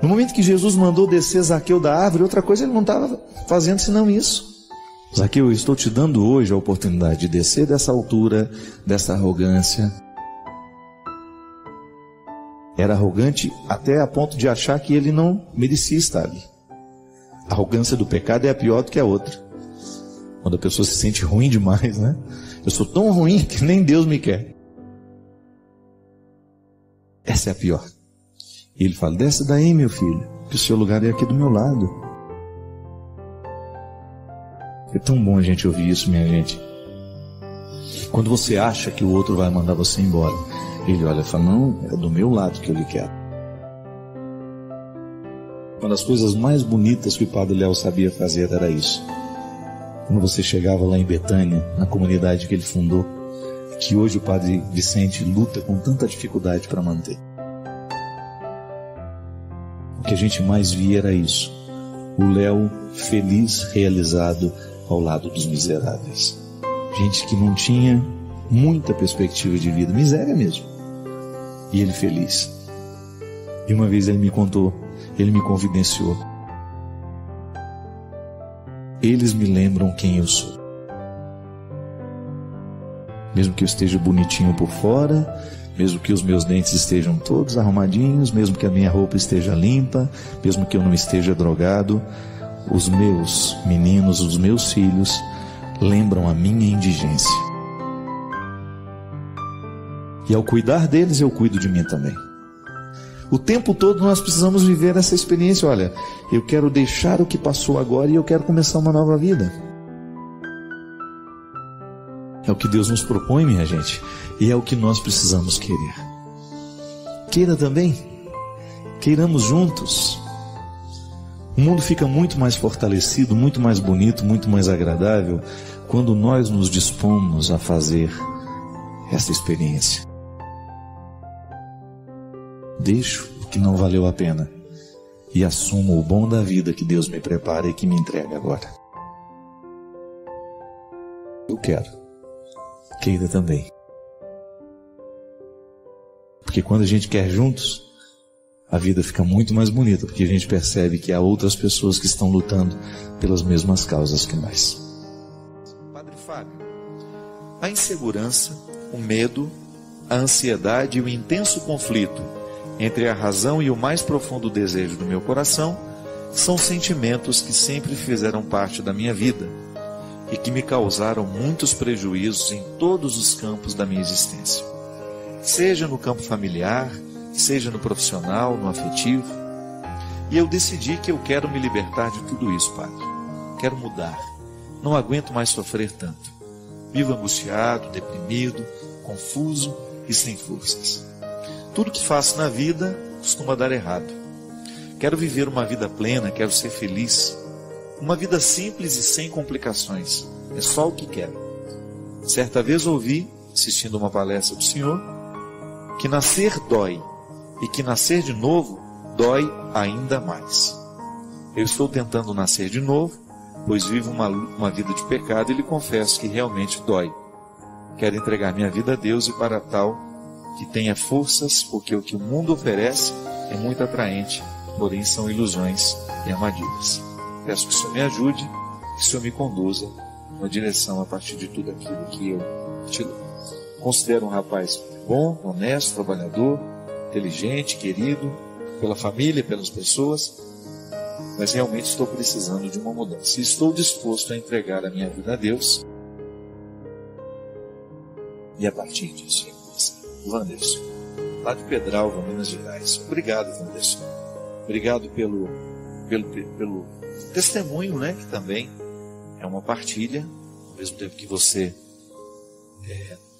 No momento que Jesus mandou descer Zaqueu da árvore, outra coisa ele não estava fazendo senão isso. Zaqueu, eu estou te dando hoje a oportunidade de descer dessa altura, dessa arrogância. Era arrogante até a ponto de achar que ele não merecia estar ali. A arrogância do pecado é a pior do que a outra. Quando a pessoa se sente ruim demais, né? Eu sou tão ruim que nem Deus me quer. Essa é a pior. E ele fala, desce daí, meu filho, que o seu lugar é aqui do meu lado. É tão bom a gente ouvir isso, minha gente. Quando você acha que o outro vai mandar você embora, ele olha e fala, não, é do meu lado que eu lhe quero. Uma das coisas mais bonitas que o Padre Léo sabia fazer era isso. Quando você chegava lá em Betânia, na comunidade que ele fundou, que hoje o Padre Vicente luta com tanta dificuldade para manter. O que a gente mais via era isso. O Léo feliz, realizado ao lado dos miseráveis. Gente que não tinha muita perspectiva de vida, miséria mesmo. E ele feliz. E uma vez ele me contou, ele me confidenciou. Eles me lembram quem eu sou. Mesmo que eu esteja bonitinho por fora, mesmo que os meus dentes estejam todos arrumadinhos, mesmo que a minha roupa esteja limpa, mesmo que eu não esteja drogado, os meus meninos, os meus filhos, lembram a minha indigência. E ao cuidar deles, eu cuido de mim também. O tempo todo nós precisamos viver essa experiência. Olha, eu quero deixar o que passou agora e eu quero começar uma nova vida. É o que Deus nos propõe, minha gente. E é o que nós precisamos querer. Queira também. Queiramos juntos. O mundo fica muito mais fortalecido, muito mais bonito, muito mais agradável quando nós nos dispomos a fazer essa experiência. Deixo o que não valeu a pena e assumo o bom da vida que Deus me prepara e que me entrega agora. Eu quero. Queira também. Porque quando a gente quer juntos, a vida fica muito mais bonita, porque a gente percebe que há outras pessoas que estão lutando pelas mesmas causas que nós. Padre Fábio, a insegurança, o medo, a ansiedade e o intenso conflito entre a razão e o mais profundo desejo do meu coração são sentimentos que sempre fizeram parte da minha vida e que me causaram muitos prejuízos em todos os campos da minha existência. Seja no campo familiar, seja no profissional, no afetivo. E eu decidi que eu quero me libertar de tudo isso, Padre. Quero mudar. Não aguento mais sofrer tanto. Vivo angustiado, deprimido, confuso e sem forças. Tudo que faço na vida costuma dar errado. Quero viver uma vida plena, quero ser feliz. Uma vida simples e sem complicações. É só o que quero. Certa vez ouvi, assistindo uma palestra do Senhor, que nascer dói e que nascer de novo dói ainda mais. Eu estou tentando nascer de novo, pois vivo uma vida de pecado e lhe confesso que realmente dói. Quero entregar minha vida a Deus e para tal que tenha forças, porque o que o mundo oferece é muito atraente, porém são ilusões e armadilhas. Peço que o Senhor me ajude, que o Senhor me conduza numa direção a partir de tudo aquilo que eu te considero um rapaz bom, honesto, trabalhador, inteligente, querido, pela família, pelas pessoas, mas realmente estou precisando de uma mudança. E estou disposto a entregar a minha vida a Deus. E a partir disso, Wanderson, lá de Pedralva, Minas Gerais. Obrigado, Wanderson. Obrigado pelo testemunho, né, que também é uma partilha. Ao mesmo tempo que você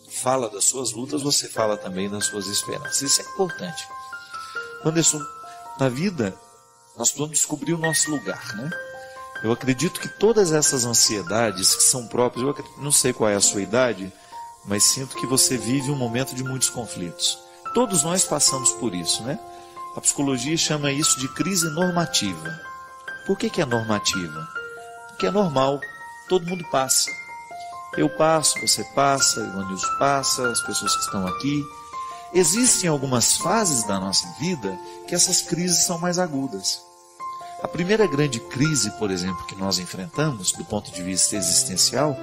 fala das suas lutas, você fala também das suas esperanças. Isso é importante. Wanderson, na vida, nós precisamos descobrir o nosso lugar, né? Eu acredito que todas essas ansiedades que são próprias, eu não sei qual é a sua idade, mas sinto que você vive um momento de muitos conflitos. Todos nós passamos por isso, né? A psicologia chama isso de crise normativa. Por que é normativa? Porque é normal, todo mundo passa. Eu passo, você passa, o Ivanilson passa, as pessoas que estão aqui. Existem algumas fases da nossa vida que essas crises são mais agudas. A primeira grande crise, por exemplo, que nós enfrentamos, do ponto de vista existencial,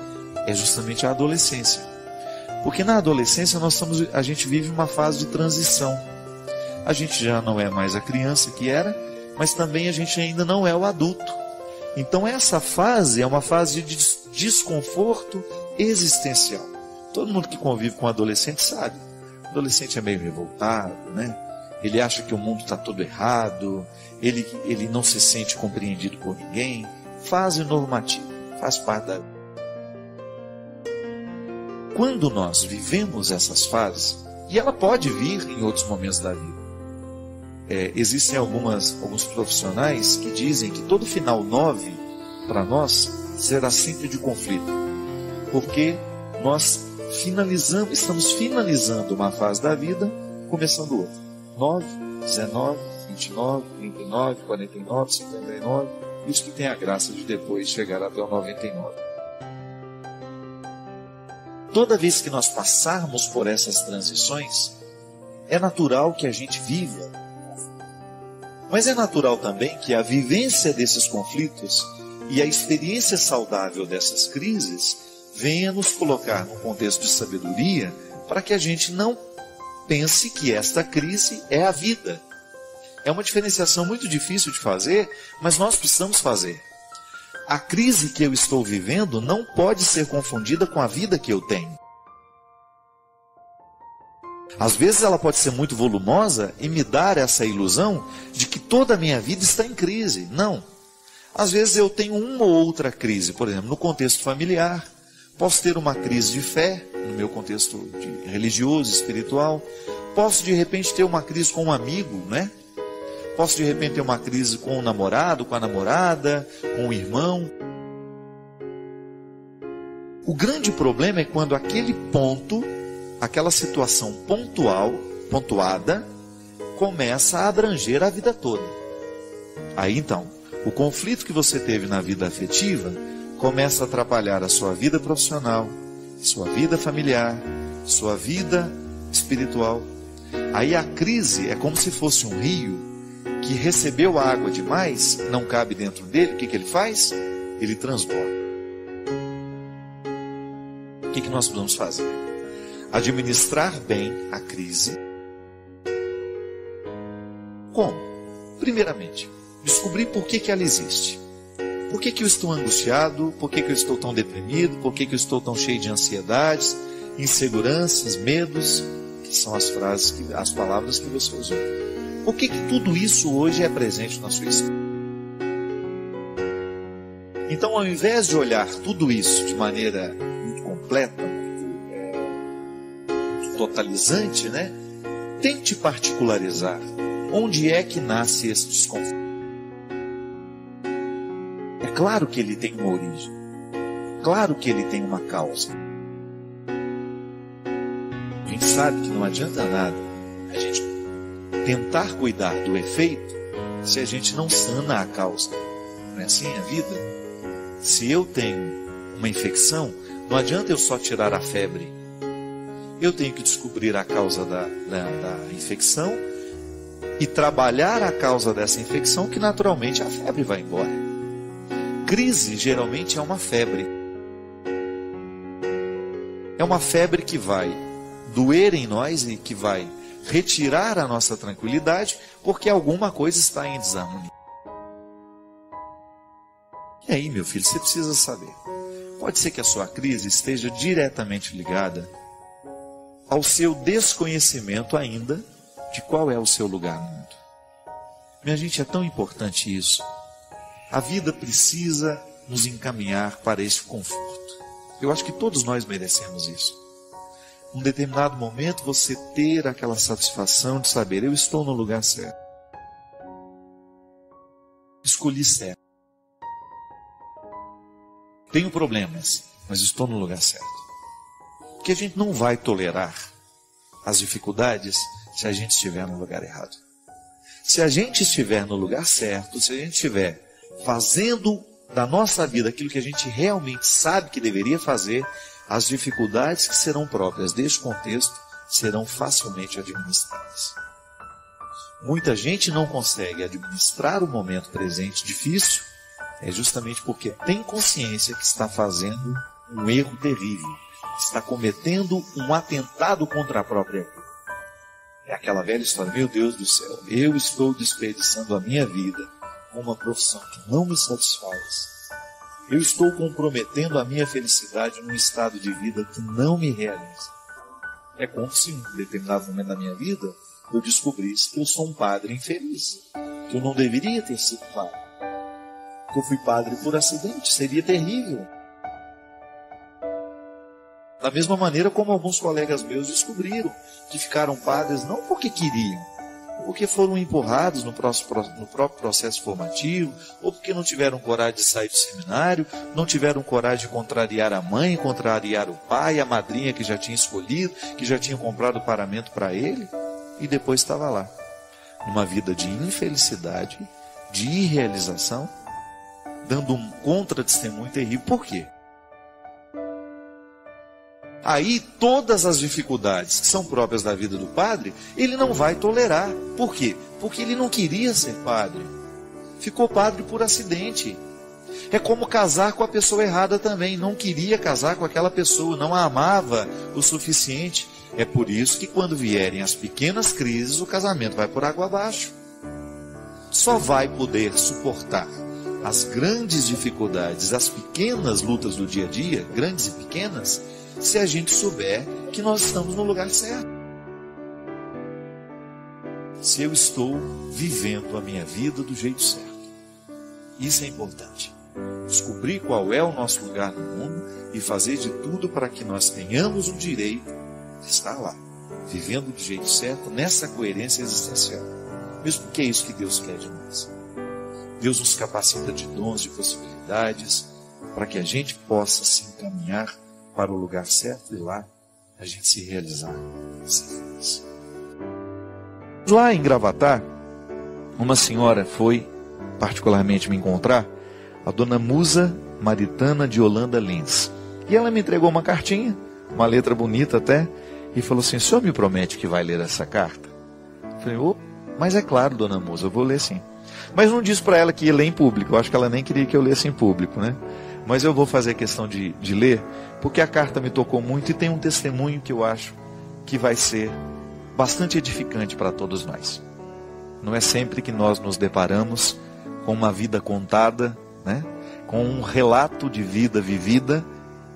é justamente a adolescência. Porque na adolescência a gente vive uma fase de transição. A gente já não é mais a criança que era, mas também a gente ainda não é o adulto. Então essa fase é uma fase de desconforto existencial. Todo mundo que convive com um adolescente sabe. O adolescente é meio revoltado, né? Ele acha que o mundo está todo errado, ele não se sente compreendido por ninguém. Fase normativa, faz parte da vida. Quando nós vivemos essas fases, e ela pode vir em outros momentos da vida, existem alguns profissionais que dizem que todo final 9 para nós será sempre de conflito, porque nós estamos finalizando uma fase da vida, começando outra. 9, 19, 29, 39, 49, 59, isso que tem a graça de depois chegar até o 99. Toda vez que nós passarmos por essas transições, é natural que a gente viva. Mas é natural também que a vivência desses conflitos e a experiência saudável dessas crises venha nos colocar num contexto de sabedoria para que a gente não pense que esta crise é a vida. É uma diferenciação muito difícil de fazer, mas nós precisamos fazer. A crise que eu estou vivendo não pode ser confundida com a vida que eu tenho. Às vezes ela pode ser muito volumosa e me dar essa ilusão de que toda a minha vida está em crise. Não. Às vezes eu tenho uma ou outra crise, por exemplo, no contexto familiar. Posso ter uma crise de fé, no meu contexto religioso, espiritual. Posso de repente ter uma crise com um amigo, né? Posso de repente ter uma crise com o namorado, com a namorada, com o irmão. O grande problema é quando aquele ponto, aquela situação pontuada, começa a abranger a vida toda. Aí então, o conflito que você teve na vida afetiva começa a atrapalhar a sua vida profissional, sua vida familiar, sua vida espiritual. Aí a crise é como se fosse um rio que recebeu água demais, não cabe dentro dele. O que ele faz? Ele transborda. O que nós precisamos fazer? Administrar bem a crise. Como? Primeiramente, descobrir por que ela existe. Por que eu estou angustiado? Por que eu estou tão deprimido? Por que eu estou tão cheio de ansiedades, inseguranças, medos? Que são as palavras que você usou. Por que tudo isso hoje é presente na sua história? Então, ao invés de olhar tudo isso de maneira muito completa, muito totalizante, né? Tente particularizar onde é que nasce esse desconforto. É claro que ele tem uma origem. Claro que ele tem uma causa. A gente sabe que não adianta nada a gente tentar cuidar do efeito se a gente não sana a causa. Não é assim a vida? Se eu tenho uma infecção, não adianta eu só tirar a febre. Eu tenho que descobrir a causa da infecção e trabalhar a causa dessa infecção, que naturalmente a febre vai embora. Crise geralmente é uma febre. É uma febre que vai doer em nós e que vai retirar a nossa tranquilidade, porque alguma coisa está em desarmonia. E aí, meu filho, você precisa saber. Pode ser que a sua crise esteja diretamente ligada ao seu desconhecimento ainda de qual é o seu lugar no mundo. Minha gente, é tão importante isso. A vida precisa nos encaminhar para esse conforto. Eu acho que todos nós merecemos isso. Num determinado momento, você ter aquela satisfação de saber: eu estou no lugar certo. Escolhi certo. Tenho problemas, mas estou no lugar certo. Porque a gente não vai tolerar as dificuldades se a gente estiver no lugar errado. Se a gente estiver no lugar certo, se a gente estiver fazendo da nossa vida aquilo que a gente realmente sabe que deveria fazer, as dificuldades que serão próprias deste contexto serão facilmente administradas. Muita gente não consegue administrar o momento presente difícil, é justamente porque tem consciência que está fazendo um erro terrível, está cometendo um atentado contra a própria vida. É aquela velha história: meu Deus do céu, eu estou desperdiçando a minha vida com uma profissão que não me satisfaz. Eu estou comprometendo a minha felicidade num estado de vida que não me realiza. É como se em um determinado momento da minha vida eu descobrisse que eu sou um padre infeliz, que eu não deveria ter sido padre, que eu fui padre por acidente. Seria terrível. Da mesma maneira como alguns colegas meus descobriram que ficaram padres não porque queriam, porque foram empurrados no próprio processo formativo, ou porque não tiveram coragem de sair do seminário, não tiveram coragem de contrariar a mãe, contrariar o pai, a madrinha que já tinha escolhido, que já tinha comprado o paramento para ele, e depois estava lá, numa vida de infelicidade, de irrealização, dando um contra-testemunho terrível. Por quê? Aí todas as dificuldades que são próprias da vida do padre, ele não vai tolerar. Por quê? Porque ele não queria ser padre. Ficou padre por acidente. É como casar com a pessoa errada também. Não queria casar com aquela pessoa, não a amava o suficiente. É por isso que quando vierem as pequenas crises, o casamento vai por água abaixo. Só vai poder suportar as grandes dificuldades, as pequenas lutas do dia a dia, grandes e pequenas, se a gente souber que nós estamos no lugar certo. Se eu estou vivendo a minha vida do jeito certo. Isso é importante. Descobrir qual é o nosso lugar no mundo e fazer de tudo para que nós tenhamos o direito de estar lá, vivendo do jeito certo, nessa coerência existencial. Mesmo porque é isso que Deus quer de nós. Deus nos capacita de dons, de possibilidades, para que a gente possa se encaminhar para o lugar certo e lá a gente se realizar, ser feliz. Lá em Gravatá, uma senhora foi particularmente me encontrar, a dona Musa Maritana de Holanda Lins. E ela me entregou uma cartinha, uma letra bonita até, e falou assim: o senhor me promete que vai ler essa carta? Eu falei: mas é claro, dona Musa, eu vou ler sim. Mas não disse para ela que ia ler em público, eu acho que ela nem queria que eu lesse em público, né? Mas eu vou fazer questão de ler, porque a carta me tocou muito e tem um testemunho que eu acho que vai ser bastante edificante para todos nós. Não é sempre que nós nos deparamos com uma vida contada, né? Com um relato de vida vivida,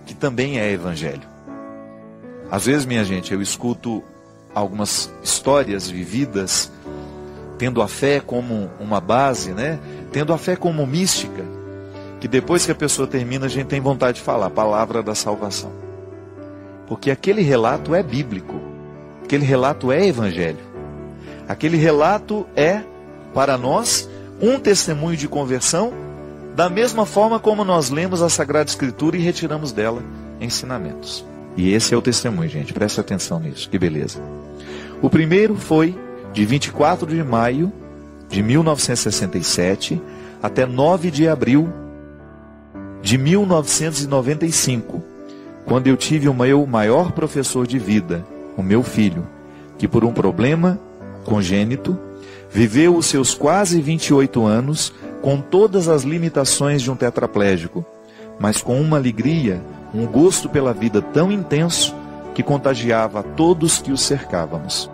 que também é evangelho. Às vezes, minha gente, eu escuto algumas histórias vividas, tendo a fé como uma base, né? Tendo a fé como mística, que depois que a pessoa termina, a gente tem vontade de falar, a palavra da salvação. Porque aquele relato é bíblico, aquele relato é evangelho. Aquele relato é, para nós, um testemunho de conversão, da mesma forma como nós lemos a Sagrada Escritura e retiramos dela ensinamentos. E esse é o testemunho, gente, preste atenção nisso, que beleza. O primeiro foi de 24 de maio de 1967 até 9 de abril de 1995, quando eu tive o meu maior professor de vida, o meu filho, que por um problema congênito, viveu os seus quase 28 anos com todas as limitações de um tetraplégico, mas com uma alegria, um gosto pela vida tão intenso que contagiava a todos que o cercávamos.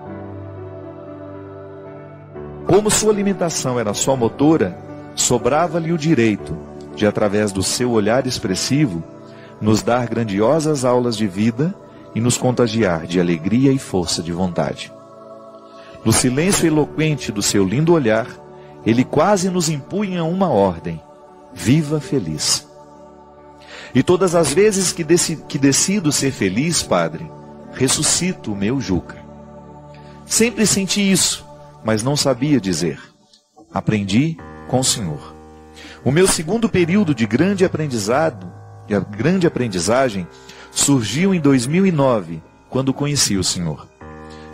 Como sua limitação era só motora, sobrava-lhe o direito de, através do seu olhar expressivo, nos dar grandiosas aulas de vida e nos contagiar de alegria e força de vontade. No silêncio eloquente do seu lindo olhar, ele quase nos impunha uma ordem: viva feliz. E todas as vezes que decido ser feliz, Padre, ressuscito o meu Juca. Sempre senti isso, mas não sabia dizer. Aprendi com o Senhor. O meu segundo período de grande aprendizagem surgiu em 2009, quando conheci o Senhor.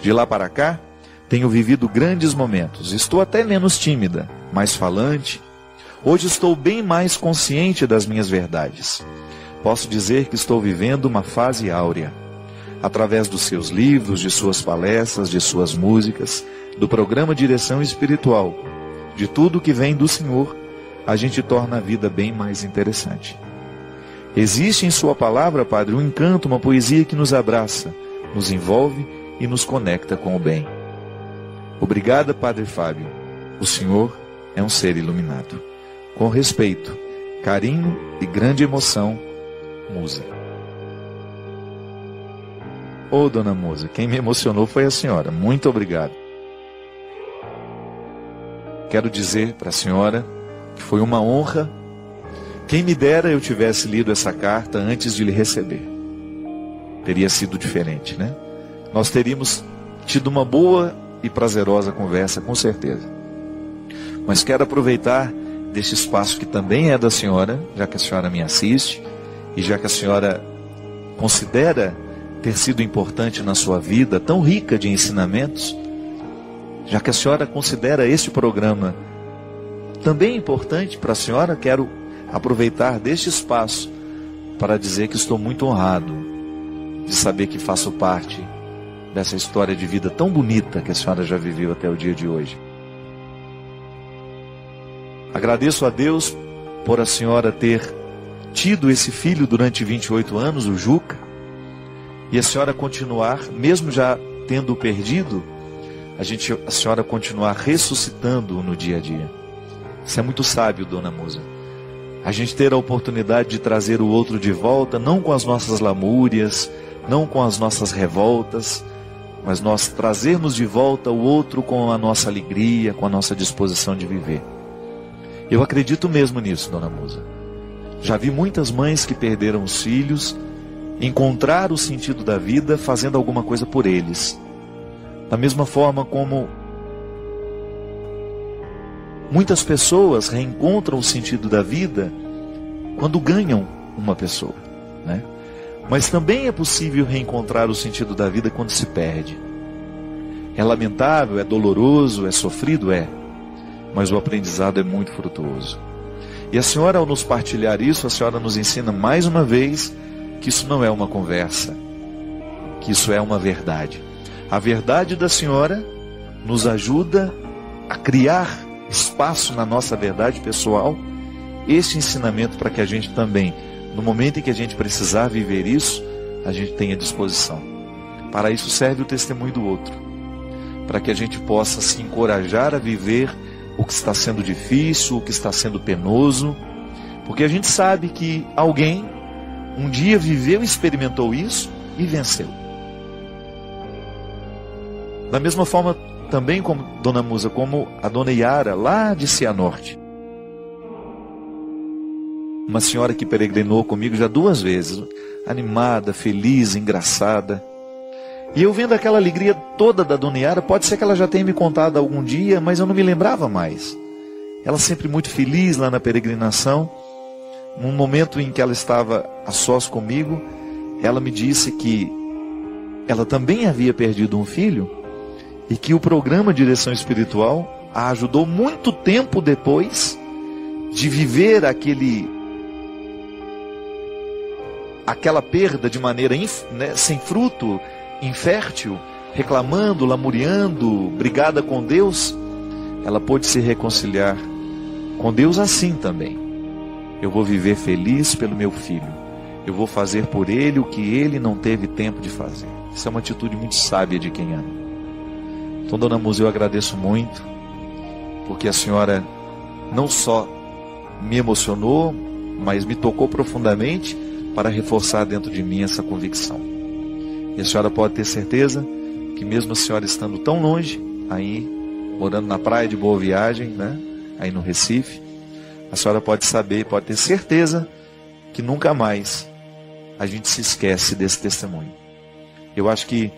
De lá para cá, tenho vivido grandes momentos. Estou até menos tímida, mais falante. Hoje estou bem mais consciente das minhas verdades. Posso dizer que estou vivendo uma fase áurea. através dos seus livros, de suas palestras, de suas músicas, do programa Direção Espiritual, de tudo que vem do Senhor, a gente torna a vida bem mais interessante. Existe em sua palavra, Padre, um encanto, uma poesia que nos abraça, nos envolve e nos conecta com o bem. Obrigada, Padre Fábio. O Senhor é um ser iluminado. Com respeito, carinho e grande emoção, Musa. Ô, Dona Musa, quem me emocionou foi a senhora. Muito obrigado. Quero dizer para a senhora que foi uma honra. Quem me dera eu tivesse lido essa carta antes de lhe receber. Teria sido diferente, né? Nós teríamos tido uma boa e prazerosa conversa, com certeza. Mas quero aproveitar desse espaço que também é da senhora, já que a senhora me assiste, e já que a senhora considera ter sido importante na sua vida, tão rica de ensinamentos, já que a senhora considera este programa também importante para a senhora, quero aproveitar deste espaço para dizer que estou muito honrado de saber que faço parte dessa história de vida tão bonita que a senhora já viveu até o dia de hoje. Agradeço a Deus por a senhora ter tido esse filho durante 28 anos, o Juca, e a senhora continuar, mesmo já tendo perdido, a senhora continuar ressuscitando no dia a dia. Isso é muito sábio, Dona Musa. A gente ter a oportunidade de trazer o outro de volta, não com as nossas lamúrias, não com as nossas revoltas, mas nós trazermos de volta o outro com a nossa alegria, com a nossa disposição de viver. Eu acredito mesmo nisso, Dona Musa. Já vi muitas mães que perderam os filhos, encontrar o sentido da vida fazendo alguma coisa por eles. Da mesma forma como muitas pessoas reencontram o sentido da vida quando ganham uma pessoa, né? Mas também é possível reencontrar o sentido da vida quando se perde. É lamentável, é doloroso, é sofrido, mas o aprendizado é muito frutuoso. E a senhora, ao nos partilhar isso, a senhora nos ensina mais uma vez que isso não é uma conversa, que isso é uma verdade. A verdade da senhora nos ajuda a criar espaço na nossa verdade pessoal, este ensinamento para que a gente também, no momento em que a gente precisar viver isso, a gente tenha disposição. Para isso serve o testemunho do outro, para que a gente possa se encorajar a viver o que está sendo difícil, o que está sendo penoso, porque a gente sabe que alguém um dia viveu e experimentou isso e venceu. Da mesma forma também como Dona Musa, como a Dona Yara, lá de Cianorte. Uma senhora que peregrinou comigo já 2 vezes, animada, feliz, engraçada. E eu vendo aquela alegria toda da Dona Yara, pode ser que ela já tenha me contado algum dia, mas eu não me lembrava mais. Ela sempre muito feliz lá na peregrinação. Num momento em que ela estava a sós comigo, ela me disse que ela também havia perdido um filho e que o programa Direção Espiritual a ajudou muito tempo depois de viver aquela perda de maneira sem fruto, infértil, reclamando, lamuriando, brigada com Deus. Ela pôde se reconciliar com Deus assim também. Eu vou viver feliz pelo meu filho. Eu vou fazer por ele o que ele não teve tempo de fazer. Isso é uma atitude muito sábia de quem ama. Então, Dona Musa, eu agradeço muito, porque a senhora não só me emocionou, mas me tocou profundamente para reforçar dentro de mim essa convicção. E a senhora pode ter certeza que mesmo a senhora estando tão longe, aí, morando na praia de Boa Viagem, né, aí no Recife, a senhora pode saber, pode ter certeza que nunca mais a gente se esquece desse testemunho. Eu acho que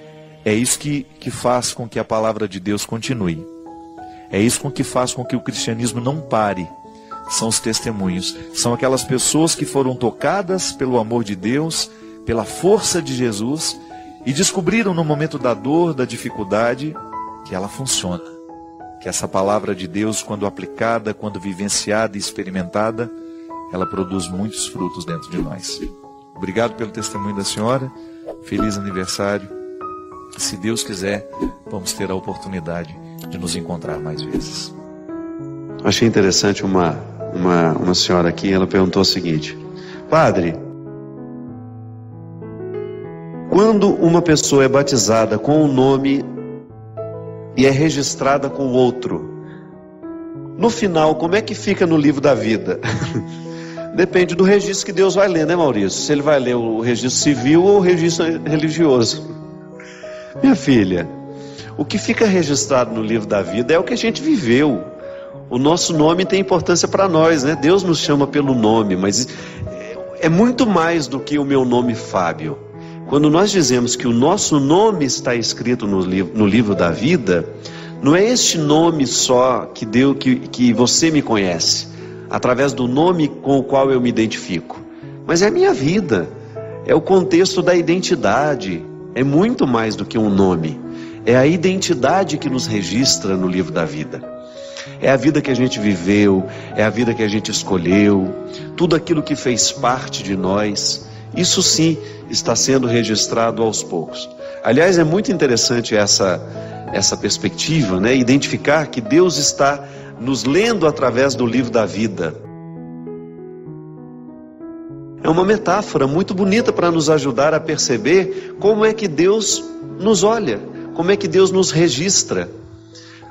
é isso que faz com que a palavra de Deus continue. É isso que faz com que o cristianismo não pare. São os testemunhos. São aquelas pessoas que foram tocadas pelo amor de Deus, pela força de Jesus, e descobriram no momento da dor, da dificuldade, que ela funciona. Que essa palavra de Deus, quando aplicada, quando vivenciada e experimentada, ela produz muitos frutos dentro de nós. Obrigado pelo testemunho da senhora. feliz aniversário. Se Deus quiser, vamos ter a oportunidade de nos encontrar mais vezes. Achei interessante uma senhora aqui, ela perguntou o seguinte: Padre, quando uma pessoa é batizada com um nome e é registrada com outro, no final, como é que fica no livro da vida? Depende do registro que Deus vai ler, né, Maurício? Se ele vai ler o registro civil ou o registro religioso. Minha filha, o que fica registrado no livro da vida é o que a gente viveu. O nosso nome tem importância para nós, né? Deus nos chama pelo nome, mas é muito mais do que o meu nome Fábio. Quando nós dizemos que o nosso nome está escrito no livro da vida, não é este nome só que você me conhece, através do nome com o qual eu me identifico, mas é a minha vida, é o contexto da identidade, é muito mais do que um nome, é a identidade que nos registra no livro da vida. É a vida que a gente viveu, é a vida que a gente escolheu, tudo aquilo que fez parte de nós, isso sim está sendo registrado aos poucos. Aliás, é muito interessante essa perspectiva, né? Identificar que Deus está nos lendo através do livro da vida. É uma metáfora muito bonita para nos ajudar a perceber como é que Deus nos olha, como é que Deus nos registra.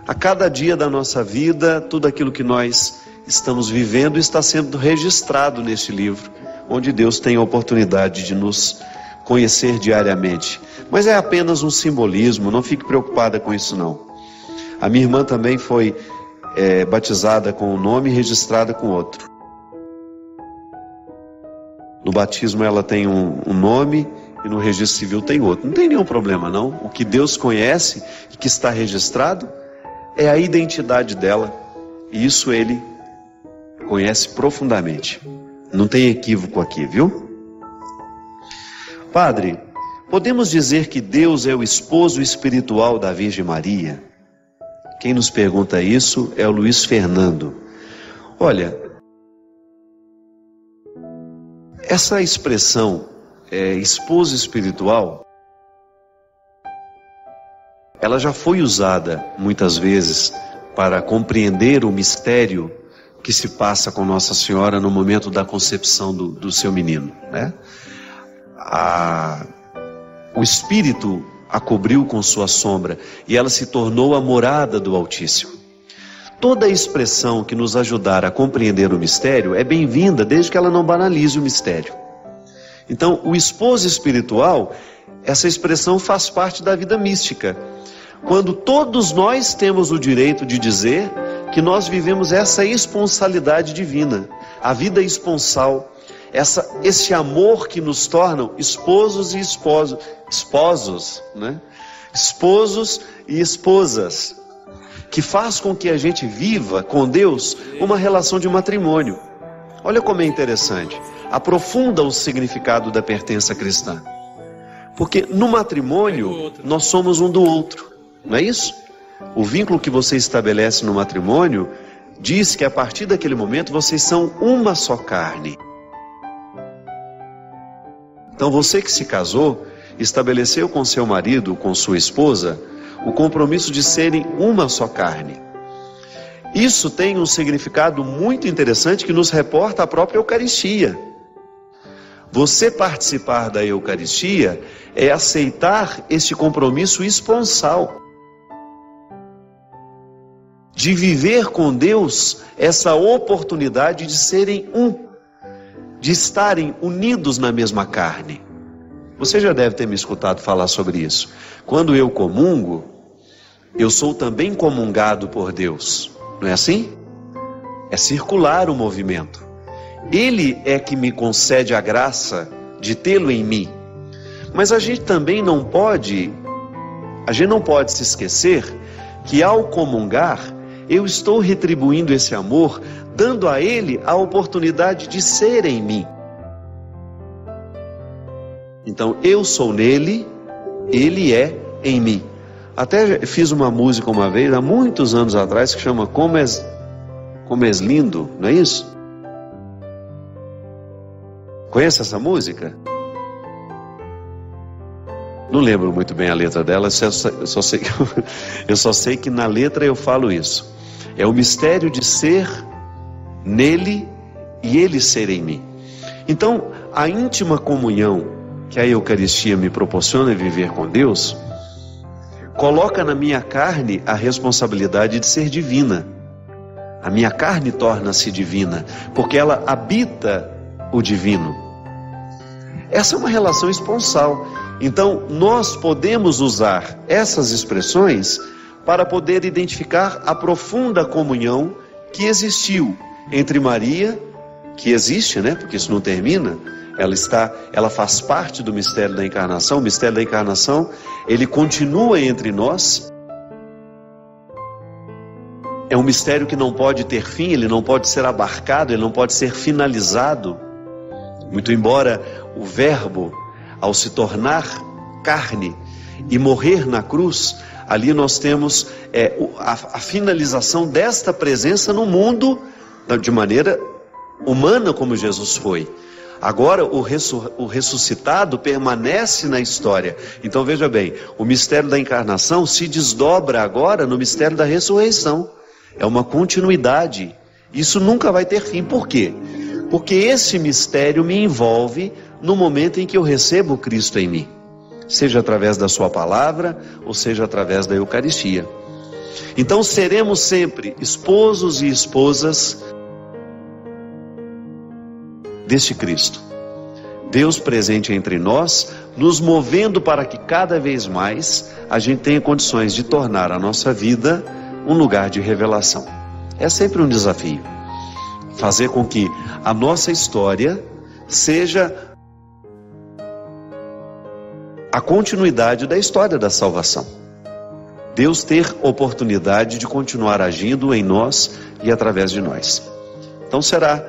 A cada dia da nossa vida, tudo aquilo que nós estamos vivendo está sendo registrado neste livro, onde Deus tem a oportunidade de nos conhecer diariamente. Mas é apenas um simbolismo, não fique preocupada com isso não. A minha irmã também foi batizada com um nome e registrada com outro. No batismo ela tem um nome e no registro civil tem outro. Não tem nenhum problema não. O que Deus conhece e que está registrado é a identidade dela. E isso Ele conhece profundamente. Não tem equívoco aqui, viu? Padre, podemos dizer que Deus é o esposo espiritual da Virgem Maria? Quem nos pergunta isso é o Luiz Fernando. Olha, essa expressão esposo espiritual, ela já foi usada muitas vezes para compreender o mistério que se passa com Nossa Senhora no momento da concepção do seu menino, né? O Espírito a cobriu com sua sombra e ela se tornou a morada do Altíssimo. Toda expressão que nos ajudar a compreender o mistério é bem-vinda, desde que ela não banalize o mistério. Então, o esposo espiritual, essa expressão faz parte da vida mística, quando todos nós temos o direito de dizer que nós vivemos essa esponsalidade divina, a vida esponsal, esse amor que nos tornam esposos e esposos, né? Esposos e esposas, que faz com que a gente viva com Deus uma relação de matrimônio. Olha como é interessante, aprofunda o significado da pertença cristã, porque no matrimônio nós somos um do outro, não é isso? O vínculo que você estabelece no matrimônio diz que a partir daquele momento vocês são uma só carne. Então você que se casou, estabeleceu com seu marido, com sua esposa, o compromisso de serem uma só carne. Isso tem um significado muito interessante que nos reporta a própria Eucaristia. Você participar da Eucaristia é aceitar esse compromisso esponsal de viver com Deus essa oportunidade de serem um, de estarem unidos na mesma carne. Você já deve ter me escutado falar sobre isso. Quando eu comungo, eu sou também comungado por Deus. Não é assim? É circular o movimento. Ele é que me concede a graça de tê-lo em mim. Mas a gente também não pode se esquecer que ao comungar, eu estou retribuindo esse amor, dando a Ele a oportunidade de ser em mim. Então eu sou nele, Ele é em mim. Até fiz uma música uma vez, há muitos anos atrás, que chama Como és lindo, não é isso? Conhece essa música? Não lembro muito bem a letra dela, eu só sei que na letra eu falo isso. É o mistério de ser nele e ele ser em mim. Então, a íntima comunhão que a Eucaristia me proporciona viver com Deus, coloca na minha carne a responsabilidade de ser divina. A minha carne torna-se divina, porque ela habita o divino. Essa é uma relação esponsal. Então, nós podemos usar essas expressões para poder identificar a profunda comunhão que existiu entre Maria, que existe, né? Porque isso não termina, ela faz parte do mistério da encarnação. O mistério da encarnação, ele continua entre nós. É um mistério que não pode ter fim, ele não pode ser abarcado, ele não pode ser finalizado. Muito embora o Verbo, ao se tornar carne e morrer na cruz, ali nós temos a finalização desta presença no mundo de maneira humana, como Jesus foi. Agora o ressuscitado permanece na história. Então veja bem, o mistério da encarnação se desdobra agora no mistério da ressurreição. É uma continuidade. Isso nunca vai ter fim. Por quê? Porque esse mistério me envolve no momento em que eu recebo Cristo em mim, seja através da sua palavra ou seja através da Eucaristia. Então seremos sempre esposos e esposas deste Cristo, Deus presente entre nós, nos movendo para que cada vez mais a gente tenha condições de tornar a nossa vida um lugar de revelação. É sempre um desafio fazer com que a nossa história seja a continuidade da história da salvação. Deus ter oportunidade de continuar agindo em nós e através de nós. Então será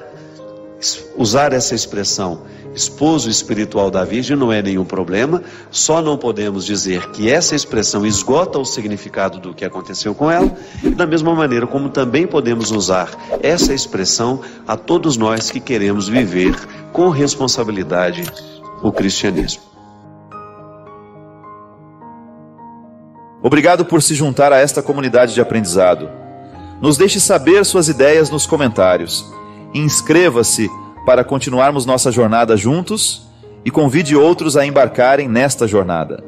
usar essa expressão esposo espiritual da Virgem não é nenhum problema, só não podemos dizer que essa expressão esgota o significado do que aconteceu com ela, da mesma maneira como também podemos usar essa expressão a todos nós que queremos viver com responsabilidade o cristianismo. Obrigado por se juntar a esta comunidade de aprendizado. Nos deixe saber suas ideias nos comentários. Inscreva-se para continuarmos nossa jornada juntos e convide outros a embarcarem nesta jornada.